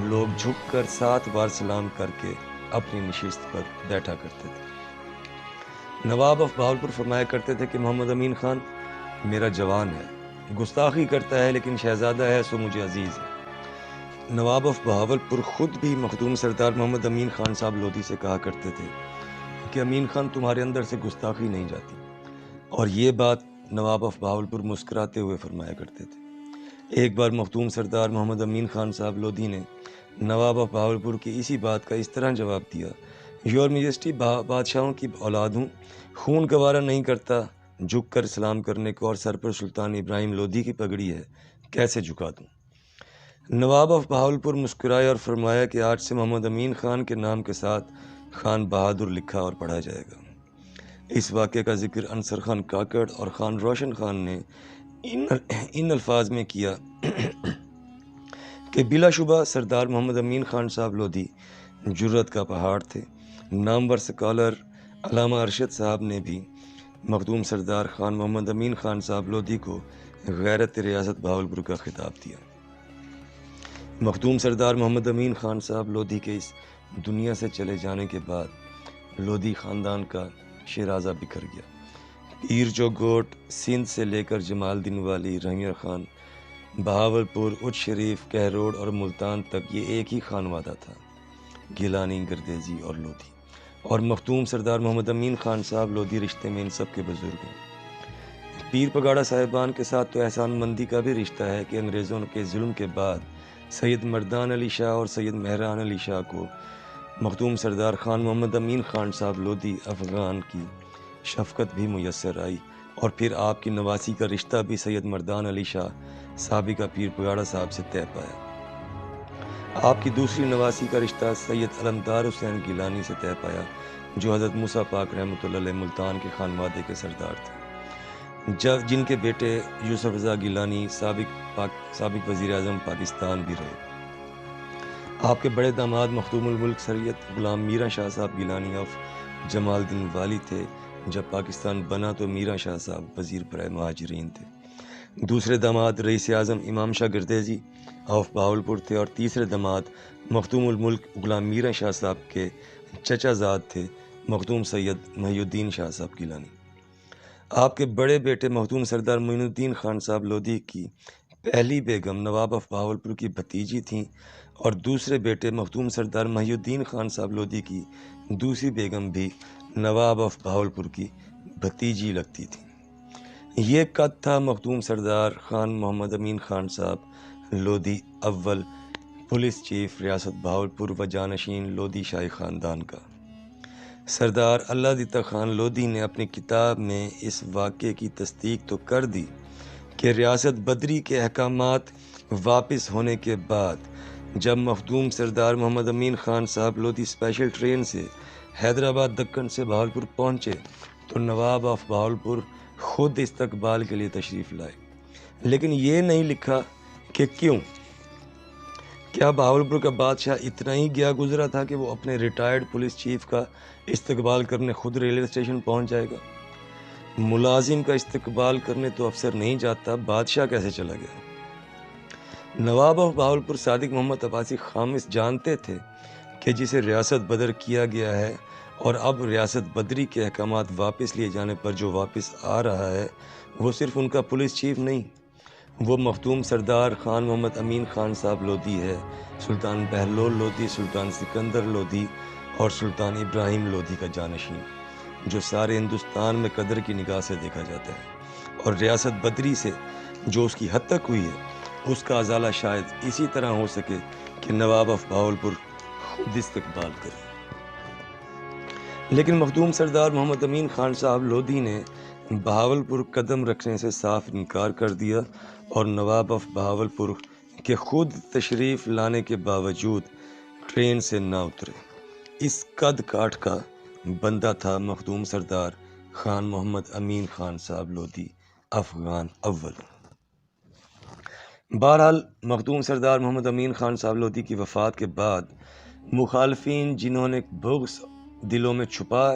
لوگ جھک کر 7 بار سلام کر کے اپنی نشست پر بیٹھا کرتے تھے۔ نواب آف بہاولپور فرمایا کرتے تھے کہ محمد امین خان میرا جوان ہے، گستاخی کرتا ہے لیکن شہزادہ ہے سو مجھے عزیز ہے۔ نواب آف بہاولپور خود بھی مخدوم سردار محمد امین خان صاحب لودھی سے کہا کرتے تھے کہ امین خان تمہارے اندر سے گستاخی نہیں جاتی، اور یہ بات نواب آف بہاولپور مسکراتے ہوئے فرمایا کرتے تھے۔ ایک بار مخدوم سردار محمد امین خان صاحب لودھی نے نواب آف بہاولپور کی اسی بات کا اس طرح جواب دیا، یور میجسٹی بادشاہوں کی اولاد ہوں، خون گوارا نہیں کرتا جھک کر سلام کرنے کو، اور سر پر سلطان ابراہیم لودھی کی پگڑی ہے، کیسے جھکا دوں؟ نواب آف بہاولپور مسکرائے اور فرمایا کہ آج سے محمد امین خان کے نام کے ساتھ خان بہادر لکھا اور پڑھا جائے گا۔ اس واقعے کا ذکر انصر خان کاکڑ اور خان روشن خان نے ان الفاظ میں کیا کہ بلا شبہ سردار محمد امین خان صاحب لودھی جرت کا پہاڑ تھے۔ نامور سکالر علامہ ارشد صاحب نے بھی مخدوم سردار خان محمد امین خان صاحب لودھی کو غیرت ریاست بہاولپور کا خطاب دیا۔ مخدوم سردار محمد امین خان صاحب لودھی کے اس دنیا سے چلے جانے کے بعد لودھی خاندان کا شیرازہ بکھر گیا۔ پیر جو گوٹ سندھ سے لے کر جمال الدین والی، رحمیر خان، بہاولپور، اچ شریف، کہروڑ اور ملتان تک یہ ایک ہی خانوادہ تھا، گیلانی، گردیزی اور لودھی، اور مخدوم سردار محمد امین خان صاحب لودھی رشتے میں ان سب کے بزرگ ہیں۔ پیر پگاڑا صاحبان کے ساتھ تو احسان مندی کا بھی رشتہ ہے کہ انگریزوں کے ظلم کے بعد سید مردان علی شاہ اور سید مہران علی شاہ کو مخدوم سردار خان محمد امین خان صاحب لودھی افغان کی شفقت بھی میسر آئی، اور پھر آپ کی نواسی کا رشتہ بھی سید مردان علی شاہ سابقہ پیر پگاڑا صاحب سے طے پایا۔ آپ کی دوسری نواسی کا رشتہ سید علمدار حسین گیلانی سے طے پایا، جو حضرت موسیٰ پاک رحمۃ اللہ علیہ ملتان کے خانوادے کے سردار تھے، جن کے بیٹے یوسف رضا گیلانی سابق وزیر اعظم پاکستان بھی رہے۔ آپ کے بڑے داماد مخدوم الملک سید غلام میرا شاہ صاحب گیلانی آف جمال الدین والی تھے۔ جب پاکستان بنا تو میرا شاہ صاحب وزیر برائے مہاجرین تھے۔ دوسرے داماد رئیس اعظم امام شاہ گردیزی آف بہاولپور تھے، اور تیسرے داماد مخدوم الملک غلام میرا شاہ صاحب کے چچا زاد تھے مخدوم سید محی الدین شاہ صاحب گیلانی۔ آپ کے بڑے بیٹے مخدوم سردار معین الدین خان صاحب لودھی کی پہلی بیگم نواب آف بہاولپور کی بھتیجی تھیں، اور دوسرے بیٹے مخدوم سردار محی الدین خان صاحب لودھی کی دوسری بیگم بھی نواب آف بہاولپور کی بھتیجی لگتی تھی۔ یہ قد تھا مخدوم سردار خان محمد امین خان صاحب لودھی اول پولیس چیف ریاست بہاولپور و جانشین لودھی شاہی خاندان کا۔ سردار اللہ دیتا خان لودھی نے اپنی کتاب میں اس واقعے کی تصدیق تو کر دی کہ ریاست بدری کے احکامات واپس ہونے کے بعد جب مخدوم سردار محمد امین خان صاحب لودھی اسپیشل ٹرین سے حیدرآباد دکن سے بہاولپور پہنچے تو نواب آف بہاولپور خود استقبال کے لیے تشریف لائے، لیکن یہ نہیں لکھا کہ کیوں۔ کیا بہاولپور کا بادشاہ اتنا ہی گیا گزرا تھا کہ وہ اپنے ریٹائرڈ پولیس چیف کا استقبال کرنے خود ریلوے اسٹیشن پہنچ جائے گا؟ ملازم کا استقبال کرنے تو افسر نہیں جاتا، بادشاہ کیسے چلا گیا؟ نواب آف بہاولپور صادق محمد عباسی خامس جانتے تھے کہ جسے ریاست بدر کیا گیا ہے اور اب ریاست بدری کے احکامات واپس لیے جانے پر جو واپس آ رہا ہے وہ صرف ان کا پولیس چیف نہیں، وہ مخدوم سردار خان محمد امین خان صاحب لودھی ہے، سلطان بہلول لودھی، سلطان سکندر لودھی اور سلطان ابراہیم لودھی کا جانشین، جو سارے ہندوستان میں قدر کی نگاہ سے دیکھا جاتا ہے، اور ریاست بدری سے جو اس کی حد تک ہوئی ہے اس کا ازالہ شاید اسی طرح ہو سکے کہ نواب آف بہاولپور خود استقبال کرے۔ لیکن مخدوم سردار محمد امین خان صاحب لودھی نے بہاولپور قدم رکھنے سے صاف انکار کر دیا اور نواب آف بہاولپور کے خود تشریف لانے کے باوجود ٹرین سے نہ اترے۔ اس قد کاٹ کا بندہ تھا مخدوم سردار خان محمد امین خان صاحب لودھی افغان اول۔ بہرحال مخدوم سردار محمد امین خان صاحب لودھی کی وفات کے بعد مخالفین جنہوں نے بغض دلوں میں چھپا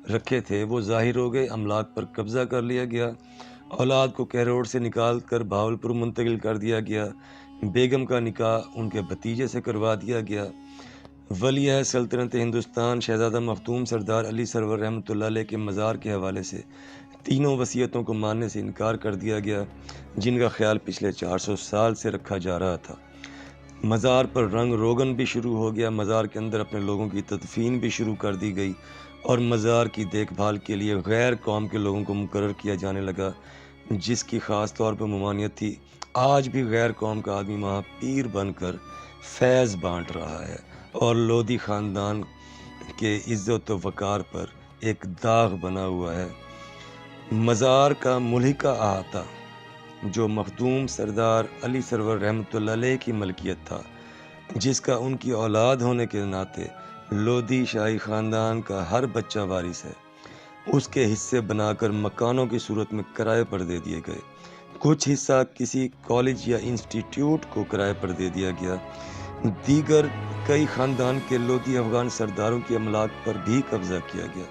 رکھے تھے وہ ظاہر ہو گئے، املاک پر قبضہ کر لیا گیا، اولاد کو کہروڑ سے نکال کر بہاولپور منتقل کر دیا گیا، بیگم کا نکاح ان کے بھتیجے سے کروا دیا گیا، ولی عہد سلطنت ہندوستان شہزادہ مخدوم سردار علی سرور رحمۃ اللہ علیہ کے مزار کے حوالے سے تینوں وصیتوں کو ماننے سے انکار کر دیا گیا جن کا خیال پچھلے 400 سال سے رکھا جا رہا تھا۔ مزار پر رنگ روگن بھی شروع ہو گیا، مزار کے اندر اپنے لوگوں کی تدفین بھی شروع کر دی گئی اور مزار کی دیکھ بھال کے لیے غیر قوم کے لوگوں کو مقرر کیا جانے لگا جس کی خاص طور پر ممانعت تھی۔ آج بھی غیر قوم کا آدمی وہاں پیر بن کر فیض بانٹ رہا ہے اور لودھی خاندان کے عزت و وقار پر ایک داغ بنا ہوا ہے۔ مزار کا ملحقہ احاطہ جو مخدوم سردار علی سرور رحمۃ اللہ علیہ کی ملکیت تھا، جس کا ان کی اولاد ہونے کے ناطے لودھی شاہی خاندان کا ہر بچہ وارث ہے، اس کے حصے بنا کر مکانوں کی صورت میں کرائے پر دے دیے گئے، کچھ حصہ کسی کالج یا انسٹیٹیوٹ کو کرائے پر دے دیا گیا، دیگر کئی خاندان کے لودھی افغان سرداروں کی املاک پر بھی قبضہ کیا گیا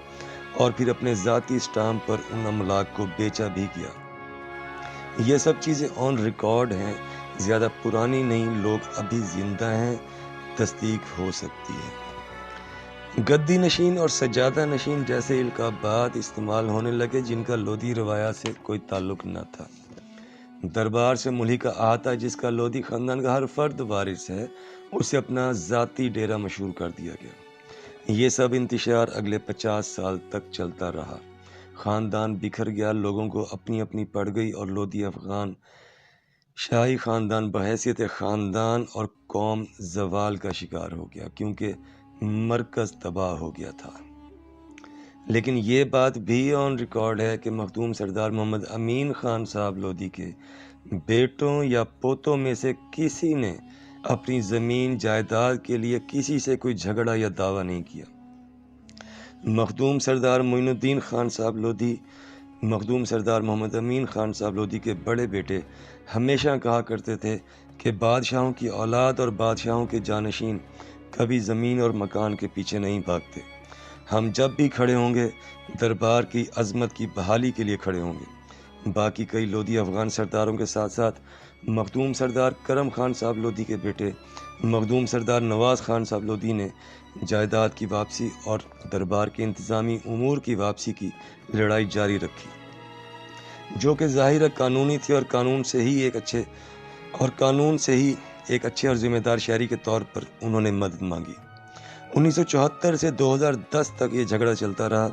اور پھر اپنے ذاتی اسٹامپ پر ان املاک کو بیچا بھی گیا۔ یہ سب چیزیں آن ریکارڈ ہیں، زیادہ پرانی نہیں، لوگ ابھی زندہ ہیں، تصدیق ہو سکتی ہے۔ گدی نشین اور سجادہ نشین جیسے القابات استعمال ہونے لگے جن کا لودھی روایات سے کوئی تعلق نہ تھا۔ دربار سے ملحقہ احاطہ جس کا لودھی خاندان کا ہر فرد وارث ہے، اسے اپنا ذاتی ڈیرا مشہور کر دیا گیا۔ یہ سب انتشار اگلے 50 سال تک چلتا رہا، خاندان بکھر گیا، لوگوں کو اپنی اپنی پڑ گئی اور لودھی افغان شاہی خاندان بحیثیت خاندان اور قوم زوال کا شکار ہو گیا کیونکہ مرکز تباہ ہو گیا تھا۔ لیکن یہ بات بھی آن ریکارڈ ہے کہ مخدوم سردار محمد امین خان صاحب لودھی کے بیٹوں یا پوتوں میں سے کسی نے اپنی زمین جائیداد کے لیے کسی سے کوئی جھگڑا یا دعویٰ نہیں کیا۔ مخدوم سردار معین الدین خان صاحب لودھی، مخدوم سردار محمد امین خان صاحب لودھی کے بڑے بیٹے ہمیشہ کہا کرتے تھے کہ بادشاہوں کی اولاد اور بادشاہوں کے جانشین کبھی زمین اور مکان کے پیچھے نہیں بھاگتے، ہم جب بھی کھڑے ہوں گے دربار کی عظمت کی بحالی کے لیے کھڑے ہوں گے۔ باقی کئی لودھی افغان سرداروں کے ساتھ ساتھ مخدوم سردار کرم خان صاحب لودھی کے بیٹے مخدوم سردار نواز خان صاحب لودھی نے جائیداد کی واپسی اور دربار کے انتظامی امور کی واپسی کی لڑائی جاری رکھی، جو کہ ظاہر قانونی تھی اور قانون سے ہی ایک اچھے اور ذمہ دار شہری کے طور پر انہوں نے مدد مانگی۔ 1974 سے 2010 تک یہ جھگڑا چلتا رہا،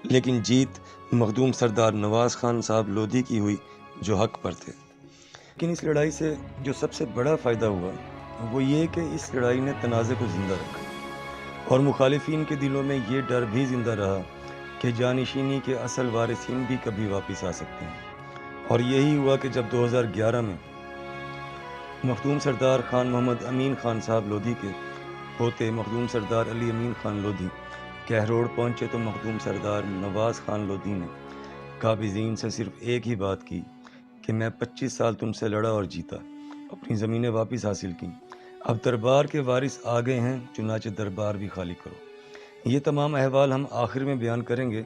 لیکن جیت مخدوم سردار نواز خان صاحب لودھی کی ہوئی جو حق پر تھے۔ لیکن اس لڑائی سے جو سب سے بڑا فائدہ ہوا وہ یہ کہ اس لڑائی نے تنازع کو زندہ رکھا اور مخالفین کے دلوں میں یہ ڈر بھی زندہ رہا کہ جانشینی کے اصل وارثین بھی کبھی واپس آ سکتے ہیں۔ اور یہی ہوا کہ جب 2011 میں مخدوم سردار خان محمد امین خان صاحب لودھی کے پوتے مخدوم سردار علی امین خان لودھی کہروڑ پہنچے تو مخدوم سردار نواز خان لودھی نے قابضین سے صرف ایک ہی بات کی کہ میں 25 سال تم سے لڑا اور جیتا، اپنی زمینیں واپس حاصل کی، اب دربار کے وارث آ گئے ہیں، چنانچہ دربار بھی خالی کرو۔ یہ تمام احوال ہم آخر میں بیان کریں گے۔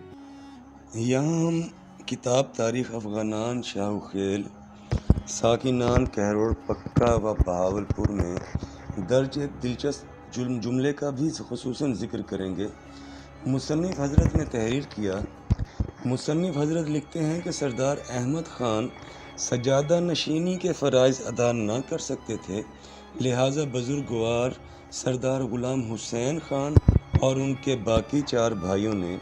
یہاں ہم کتاب تاریخ افغانان شاہ خیل ساکنان کہروڑ پکا و بہاولپور میں درج ایک دلچسپ جملے کا بھی خصوصاً ذکر کریں گے۔ مصنف حضرت نے تحریر کیا۔ مصنف حضرت لکھتے ہیں کہ سردار احمد خان سجادہ نشینی کے فرائض ادا نہ کر سکتے تھے، لہٰذا بزرگوار سردار غلام حسین خان اور ان کے باقی 4 بھائیوں نے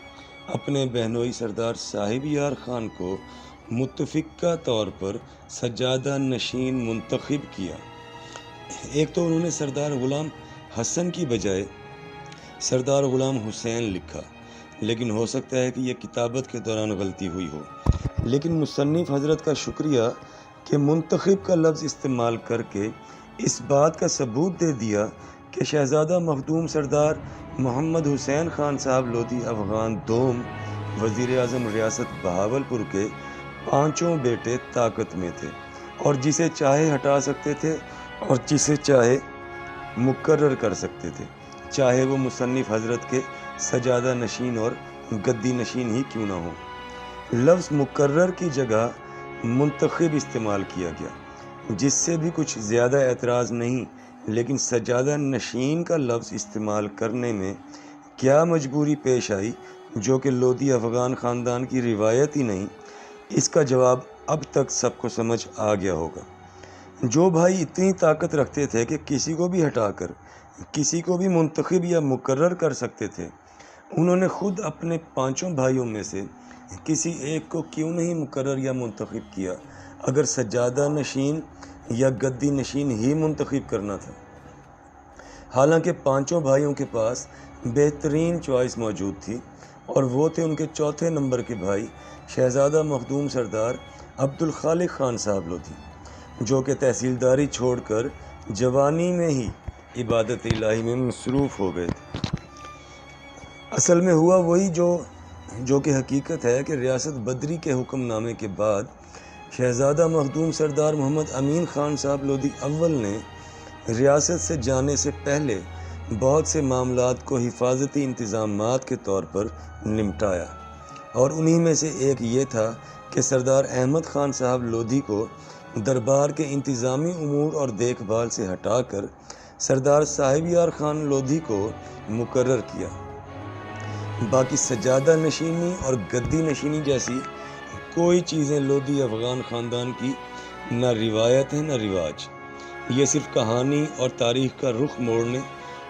اپنے بہنوئی سردار صاحب یار خان کو متفقہ طور پر سجادہ نشین منتخب کیا۔ ایک تو انہوں نے سردار غلام حسن کی بجائے سردار غلام حسین لکھا، لیکن ہو سکتا ہے کہ یہ کتابت کے دوران غلطی ہوئی ہو، لیکن مصنف حضرت کا شکریہ کہ منتخب کا لفظ استعمال کر کے اس بات کا ثبوت دے دیا کہ شہزادہ مخدوم سردار محمد حسین خان صاحب لودھی افغان دوم وزیر اعظم ریاست بہاولپور کے 5 بیٹے طاقت میں تھے اور جسے چاہے ہٹا سکتے تھے اور جسے چاہے مقرر کر سکتے تھے، چاہے وہ مصنف حضرت کے سجادہ نشین اور گدی نشین ہی کیوں نہ ہو۔ لفظ مقرر کی جگہ منتخب استعمال کیا گیا، جس سے بھی کچھ زیادہ اعتراض نہیں، لیکن سجادہ نشین کا لفظ استعمال کرنے میں کیا مجبوری پیش آئی جو کہ لودھی افغان خاندان کی روایت ہی نہیں، اس کا جواب اب تک سب کو سمجھ آ گیا ہوگا۔ جو بھائی اتنی طاقت رکھتے تھے کہ کسی کو بھی ہٹا کر کسی کو بھی منتخب یا مقرر کر سکتے تھے، انہوں نے خود اپنے 5 بھائیوں میں سے کسی ایک کو کیوں نہیں مقرر یا منتخب کیا اگر سجادہ نشین یا گدی نشین ہی منتخب کرنا تھا؟ حالانکہ 5 بھائیوں کے پاس بہترین چوائس موجود تھی اور وہ تھے ان کے 4تھے نمبر کے بھائی شہزادہ مخدوم سردار عبدالخالق خان صاحب لودھی، جو کہ تحصیلداری چھوڑ کر جوانی میں ہی عبادت الہی میں مصروف ہو گئے تھے۔ اصل میں ہوا وہی جو کہ حقیقت ہے کہ ریاست بدری کے حکم نامے کے بعد شہزادہ مخدوم سردار محمد امین خان صاحب لودھی اول نے ریاست سے جانے سے پہلے بہت سے معاملات کو حفاظتی انتظامات کے طور پر نمٹایا، اور انہی میں سے ایک یہ تھا کہ سردار احمد خان صاحب لودھی کو دربار کے انتظامی امور اور دیکھ بھال سے ہٹا کر سردار صاحب یار خان لودھی کو مقرر کیا۔ باقی سجادہ نشینی اور گدی نشینی جیسی کوئی چیزیں لودھی افغان خاندان کی نہ روایت ہے نہ رواج، یہ صرف کہانی اور تاریخ کا رخ موڑنے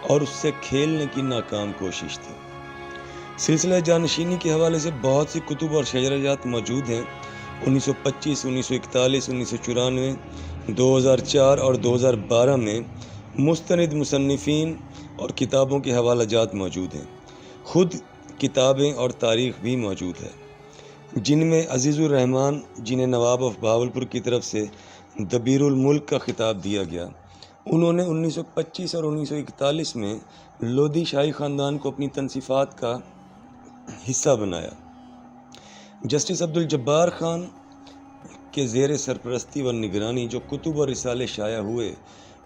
اور اس سے کھیلنے کی ناکام کوشش تھی۔ سلسلہ جانشینی کے حوالے سے بہت سی کتب اور شجرجات موجود ہیں۔ 1925، 1941، 1994، 2004 اور 2012 میں مستند مصنفین اور کتابوں کے حوالہ جات موجود ہیں۔ خود کتابیں اور تاریخ بھی موجود ہے، جن میں عزیز الرحمن، جنہیں نواب آف بہاولپور کی طرف سے دبیر الملک کا خطاب دیا گیا، انہوں نے 1925 اور 1941 میں لودھی شاہی خاندان کو اپنی تنصیفات کا حصہ بنایا۔ جسٹس عبدالجبار خان کے زیر سرپرستی و نگرانی جو کتب اور رسالے شائع ہوئے،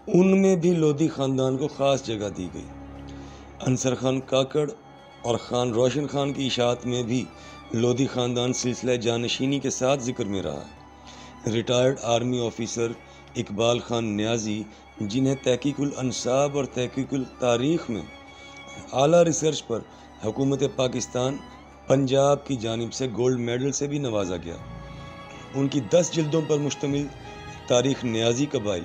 ان میں بھی لودھی خاندان کو خاص جگہ دی گئی۔ انصر خان کاکڑ اور خان روشن خان کی اشاعت میں بھی لودھی خاندان سلسلہ جانشینی کے ساتھ ذکر میں رہا۔ Retired army officer Iqbal Khan Niazi, جنہیں تحقیق الانصاب اور تحقیق التاریخ میں اعلیٰ ریسرچ پر حکومت پاکستان پنجاب کی جانب سے گولڈ میڈل سے بھی نوازا گیا، ان کی 10 جلدوں پر مشتمل تاریخ نیازی قبائل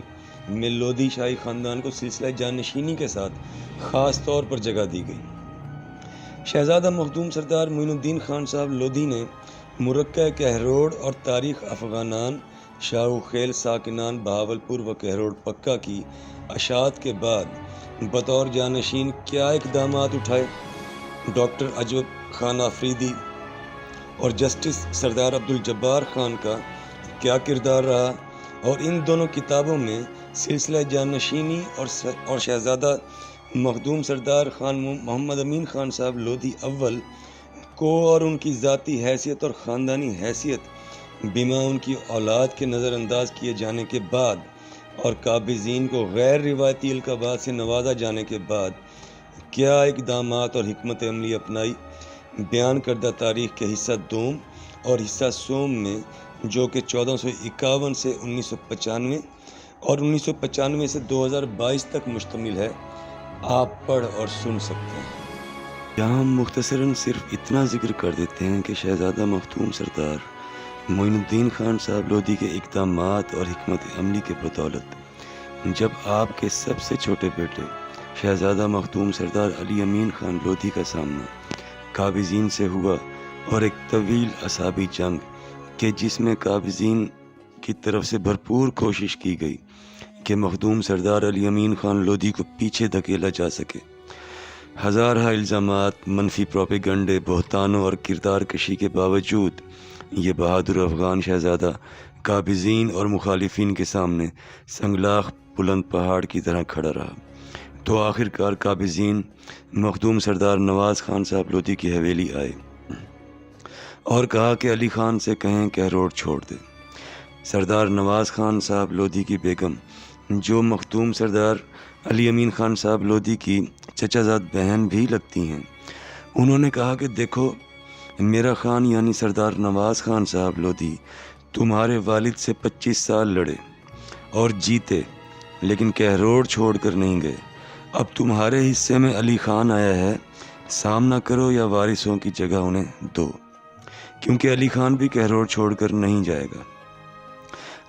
میں لودھی شاہی خاندان کو سلسلہ جانشینی کے ساتھ خاص طور پر جگہ دی گئی۔ شہزادہ مخدوم سردار معین الدین خان صاحب لودھی نے مرکہ کہروڑ اور تاریخ افغانان شاہ خیل ساکنان بہاولپور و کہروڑ پکا کی اشاعت کے بعد بطور جانشین کیا اقدامات اٹھائے؟ ڈاکٹر عجب خان آفریدی اور جسٹس سردار عبدالجبار خان کا کیا کردار رہا؟ اور ان دونوں کتابوں میں سلسلہ جانشینی اور شہزادہ مخدوم سردار خان محمد امین خان صاحب لودھی اول کو اور ان کی ذاتی حیثیت اور خاندانی حیثیت بما ان کی اولاد کے نظر انداز کیے جانے کے بعد اور قابضین کو غیر روایتی القابات سے نوازا جانے کے بعد کیا اقدامات اور حکمت عملی اپنائی؟ بیان کردہ تاریخ کے حصہ دوم اور حصہ سوم میں، جو کہ 1451 سے 1995 اور 1995 سے 2022 تک مشتمل ہے، آپ پڑھ اور سن سکتے ہیں۔ یہاں ہم مختصراً صرف اتنا ذکر کر دیتے ہیں کہ شہزادہ مختوم سردار معین الدین خان صاحب لودھی کے اقدامات اور حکمت عملی کے بدولت جب آپ کے سب سے چھوٹے بیٹے شہزادہ مختوم سردار علی امین خان لودھی کا سامنا قابضین سے ہوا، اور ایک طویل اعصابی جنگ کہ جس میں قابضین کی طرف سے بھرپور کوشش کی گئی کہ مخدوم سردار علی امین خان لودھی کو پیچھے دھکیلا جا سکے، ہزارہ الزامات، منفی پروپیگنڈے، بہتانوں اور کردار کشی کے باوجود یہ بہادر افغان شہزادہ قابضین اور مخالفین کے سامنے سنگلاخ بلند پہاڑ کی طرح کھڑا رہا، تو آخر کار قابضین مخدوم سردار نواز خان صاحب لودھی کی حویلی آئے اور کہا کہ علی خان سے کہیں کہروڑ چھوڑ دے۔ سردار نواز خان صاحب لودھی کی بیگم، جو مخدوم سردار علی امین خان صاحب لودھی کی چچا زاد بہن بھی لگتی ہیں، انہوں نے کہا کہ دیکھو میرا خان یعنی سردار نواز خان صاحب لودھی تمہارے والد سے 25 سال لڑے اور جیتے، لیکن کہروڑ چھوڑ کر نہیں گئے۔ اب تمہارے حصے میں علی خان آیا ہے، سامنا کرو یا وارثوں کی جگہ انہیں دو، کیونکہ علی خان بھی کہروڑ چھوڑ کر نہیں جائے گا۔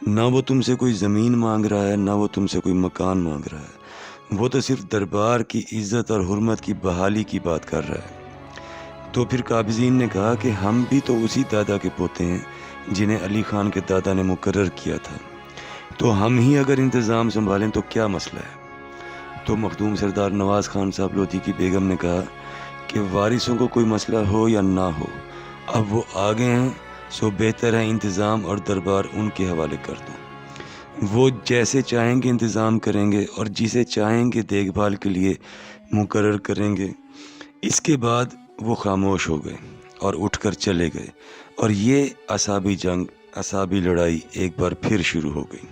نہ وہ تم سے کوئی زمین مانگ رہا ہے، نہ وہ تم سے کوئی مکان مانگ رہا ہے، وہ تو صرف دربار کی عزت اور حرمت کی بحالی کی بات کر رہا ہے۔ تو پھر قابضین نے کہا کہ ہم بھی تو اسی دادا کے پوتے ہیں جنہیں علی خان کے دادا نے مقرر کیا تھا، تو ہم ہی اگر انتظام سنبھالیں تو کیا مسئلہ ہے؟ تو مخدوم سردار نواز خان صاحب لودھی کی بیگم نے کہا کہ وارثوں کو کوئی مسئلہ ہو یا نہ ہو، اب وہ آگے ہیں، سو بہتر ہے انتظام اور دربار ان کے حوالے کر دو، وہ جیسے چاہیں گے انتظام کریں گے اور جسے چاہیں گے دیکھ بھال کے لیے مقرر کریں گے۔ اس کے بعد وہ خاموش ہو گئے اور اٹھ کر چلے گئے، اور یہ اعصابی جنگ، اعصابی لڑائی ایک بار پھر شروع ہو گئی۔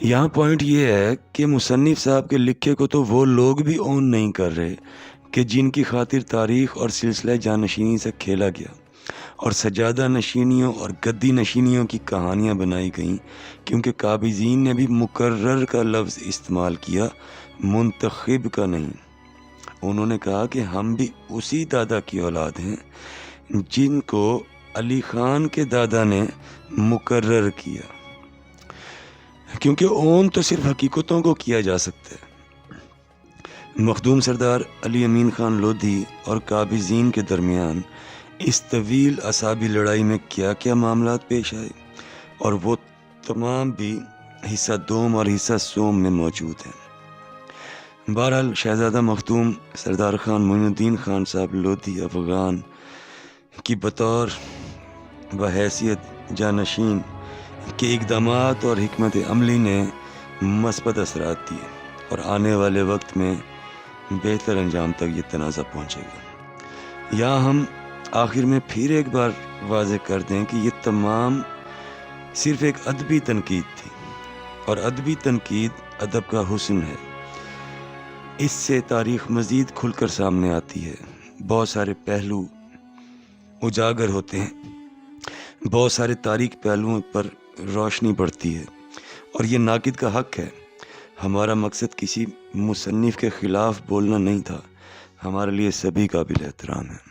یہاں پوائنٹ یہ ہے کہ مصنف صاحب کے لکھے کو تو وہ لوگ بھی اون نہیں کر رہے کہ جن کی خاطر تاریخ اور سلسلہ جانشینی سے کھیلا گیا اور سجادہ نشینیوں اور گدی نشینیوں کی کہانیاں بنائی گئیں، کیونکہ قابضین نے بھی مقرر کا لفظ استعمال کیا، منتخب کا نہیں۔ انہوں نے کہا کہ ہم بھی اسی دادا کی اولاد ہیں جن کو علی خان کے دادا نے مقرر کیا، کیونکہ اون تو صرف حقیقتوں کو کیا جا سکتا ہے۔ مخدوم سردار علی امین خان لودھی اور قابضین کے درمیان اس طویل اعصابی لڑائی میں کیا کیا معاملات پیش آئے، اور وہ تمام بھی حصہ دوم اور حصہ سوم میں موجود ہیں۔ بہرحال شہزادہ مخدوم سردار خان معین الدین خان صاحب لودھی افغان کی بطور و حیثیت جانشین کے اقدامات اور حکمت عملی نے مثبت اثرات دیے، اور آنے والے وقت میں بہتر انجام تک یہ تنازع پہنچے گا۔ یہاں ہم آخر میں پھر ایک بار واضح کر دیں کہ یہ تمام صرف ایک ادبی تنقید تھی، اور ادبی تنقید ادب کا حسن ہے۔ اس سے تاریخ مزید کھل کر سامنے آتی ہے، بہت سارے پہلو اجاگر ہوتے ہیں، بہت سارے تاریخ پہلوؤں پر روشنی پڑتی ہے، اور یہ ناقد کا حق ہے۔ ہمارا مقصد کسی مصنف کے خلاف بولنا نہیں تھا، ہمارے لیے سبھی قابل احترام ہے۔